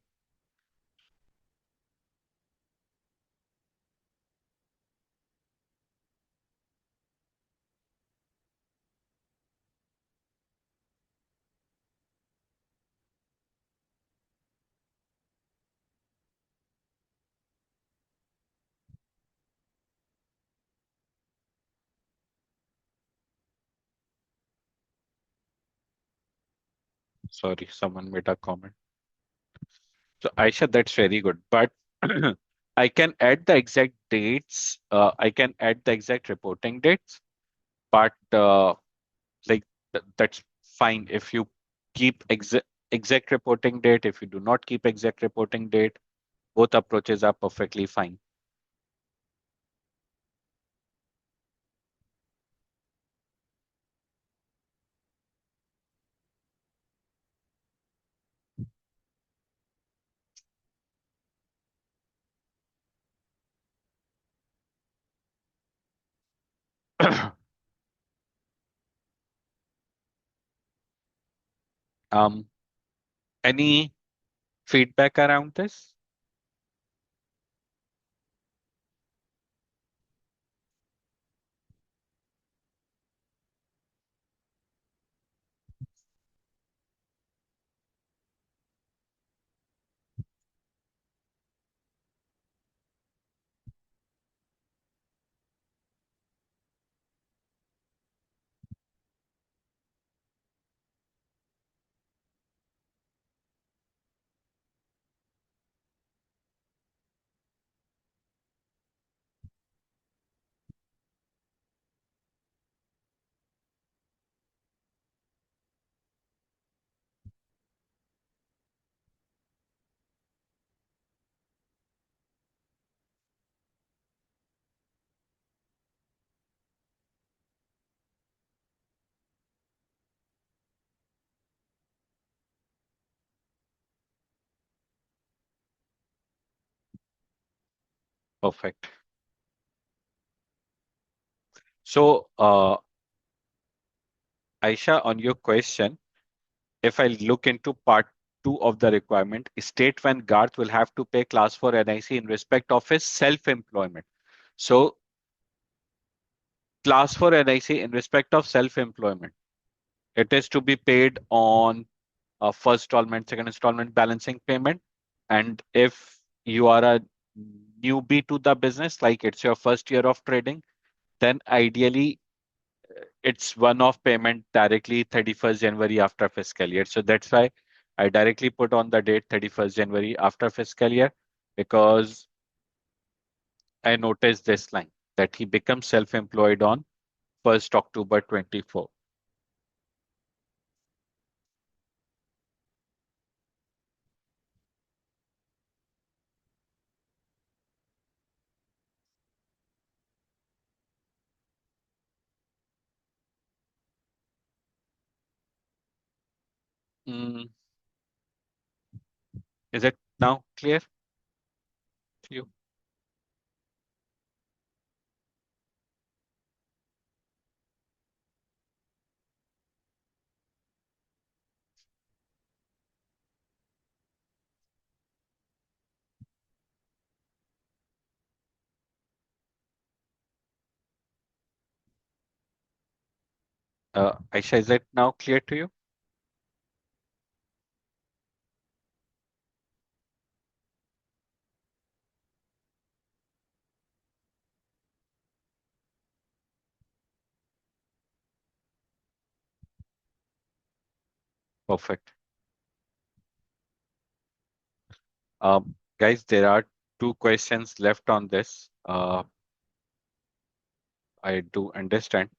Sorry, someone made a comment. So Aisha, that's very good. But I can add the exact dates. I can add the exact reporting dates, but like that's fine if you keep exact reporting date. If you do not keep exact reporting date, both approaches are perfectly fine. um, any feedback around this? Perfect. So, Aisha, on your question, if I look into part 2 of the requirement, state when Garth will have to pay class 4 NIC in respect of his self-employment. So Class for NIC in respect of self-employment, it is to be paid on first installment, second installment balancing payment. And if you are a newbie to the business, like it's your first year of trading, then ideally it's one-off payment directly 31st January after fiscal year. So that's why I directly put on the date 31st January after fiscal year, because I noticed this line that he becomes self-employed on 1st October 24. Mm, is it now clear to you? Aisha, is it now clear to you? Perfect. Guys, there are two questions left on this. I do understand.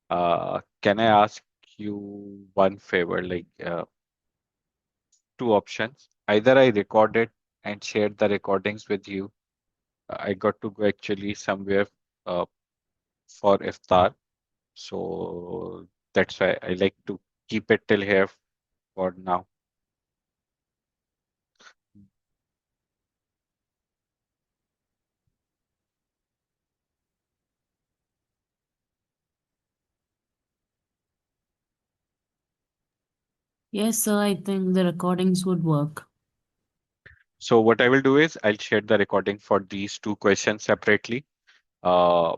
Can I ask you one favor? Like two options. Either I record it and share the recordings with you. I got to go actually somewhere uh, for iftar, so that's why I like to keep it till here for now. Yes, sir, I think the recordings would work. So what I will do is I'll share the recording for these two questions separately. Uh,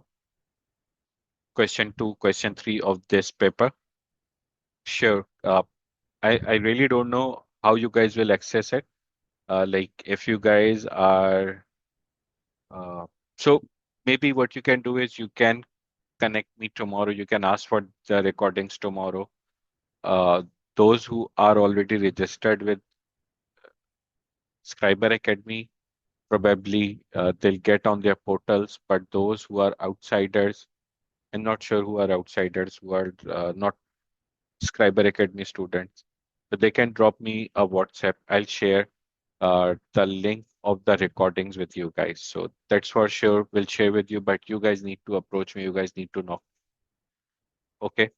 question two, question three of this paper. Sure. I really don't know how you guys will access it. Like if you guys are, so maybe what you can do is you can connect me tomorrow. You can ask for the recordings tomorrow. Uh, those who are already registered with Scriber Academy, probably they'll get on their portals. But those who are outsiders, I'm not sure who are outsiders, who are not Scriber Academy students, but they can drop me a WhatsApp. I'll share the link of the recordings with you guys. So that's for sure. We'll share with you, but you guys need to approach me. You guys need to know. Okay,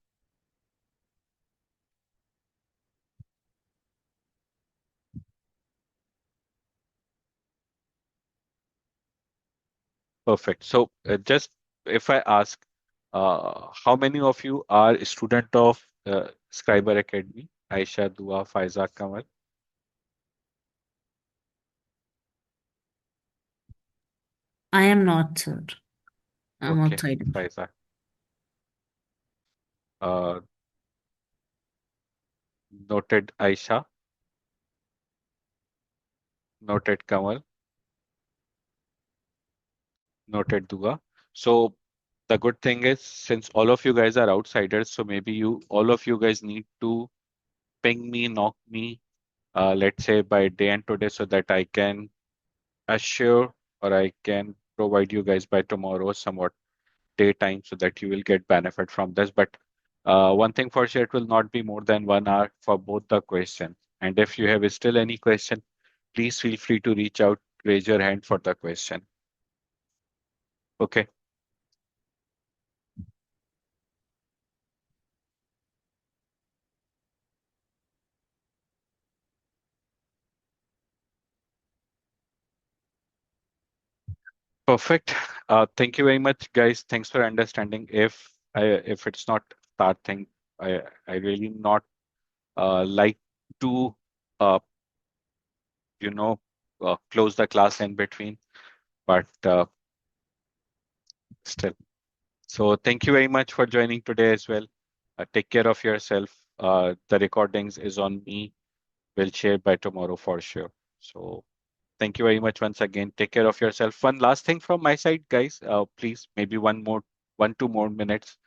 perfect. So just if I ask, how many of you are a student of Scriber Academy? Aisha, Dua, Faiza, Kamal. I am not, sir. I'm Okay, outside. Faiza. Uh, noted Aisha, noted Kamal, noted Dua. So the good thing is, since all of you guys are outsiders, so maybe you all of you guys need to ping me, knock me, let's say by day and today, so that I can assure or I can provide you guys by tomorrow somewhat daytime so that you will get benefit from this. But one thing for sure, it will not be more than 1 hour for both the questions. And if you have still any question, please feel free to reach out, raise your hand for the question. Okay. Perfect. Thank you very much, guys. Thanks for understanding. If it's not that thing, I really not like to uh, you know close the class in between, but still. So thank you very much for joining today as well. Take care of yourself. The recordings is on me. We'll share by tomorrow for sure. So thank you very much once again. Take care of yourself. One last thing from my side, guys. Please, maybe 2 more minutes.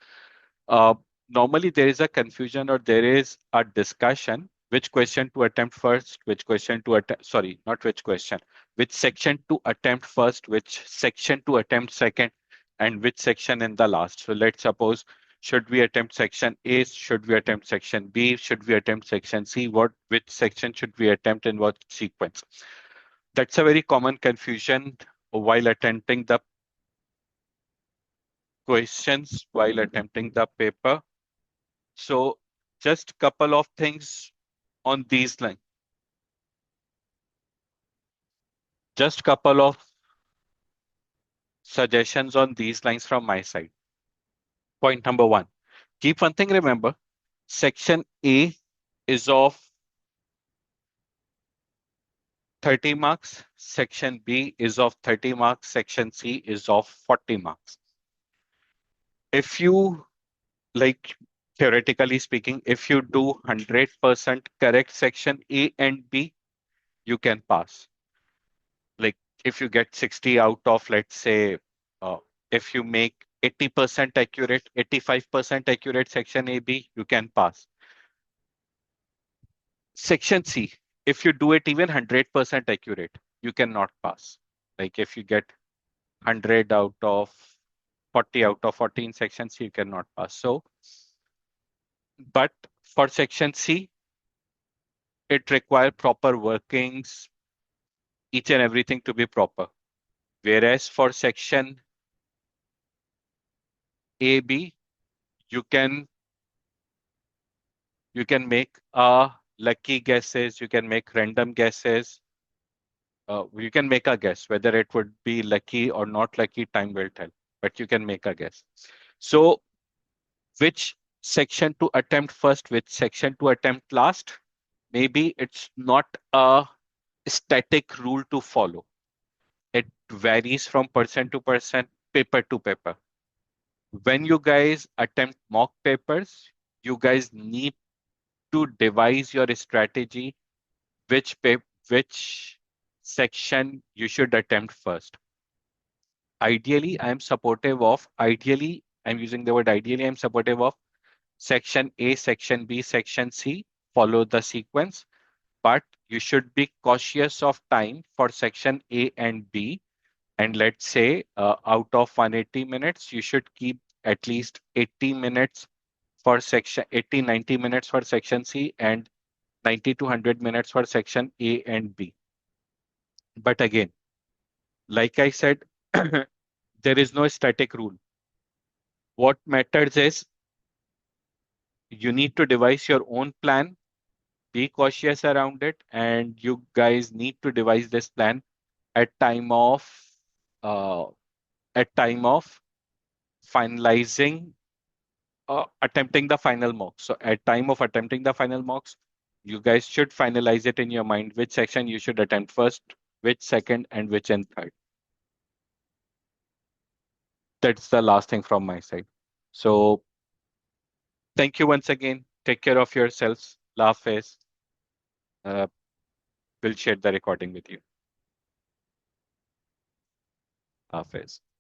Uh, Normally, there is a confusion or there is a discussion which question to attempt first, which question to attempt, sorry, not which question, which section to attempt first, which section to attempt second, and which section in the last. So let's suppose, should we attempt section A? Should we attempt section B? Should we attempt section C? Which section should we attempt in what sequence? That's a very common confusion while attempting the questions, while attempting the paper. So just couple of things on these lines. Just couple of suggestions on these lines from my side. Point number one, keep one thing remember, section A is of 30 marks, section B is of 30 marks, section C is of 40 marks. If you, like, theoretically speaking, if you do 100% correct section A and B, you can pass. Like if you get 60 out of, let's say, uh, if you make 80% accurate, 85% accurate section AB, you can pass. Section C, if you do it even 100% accurate, you cannot pass. Like if you get 100 out of 40 out of 14 section C, you cannot pass. So, but for section C, it requires proper workings, each and everything to be proper. Whereas for section AB, you can make lucky guesses, you can make random guesses. You can make a guess whether it would be lucky or not lucky, time will tell, but you can make a guess. So which section to attempt first, which section to attempt last? Maybe it's not a static rule to follow. It varies from person to person, paper to paper. When you guys attempt mock papers, you guys need to devise your strategy which section you should attempt first. Ideally, I'm using the word ideally, I'm supportive of section A, section B, section C, follow the sequence, but you should be cautious of time for section A and B. And let's say out of 180 minutes, you should keep at least 80 minutes for section 80, 90 minutes for section C and 90 to 100 minutes for section A and B. But again, like I said, there is no static rule. What matters is you need to devise your own plan, be cautious around it, and you guys need to devise this plan at time of uh, finalizing attempting the final mock. So at time of attempting the final mocks, you guys should finalize it in your mind which section you should attempt first, which second, and which in third. That's the last thing from my side. So thank you once again. Take care of yourselves. Laugh is. Uh, we'll share the recording with you. Laugh is.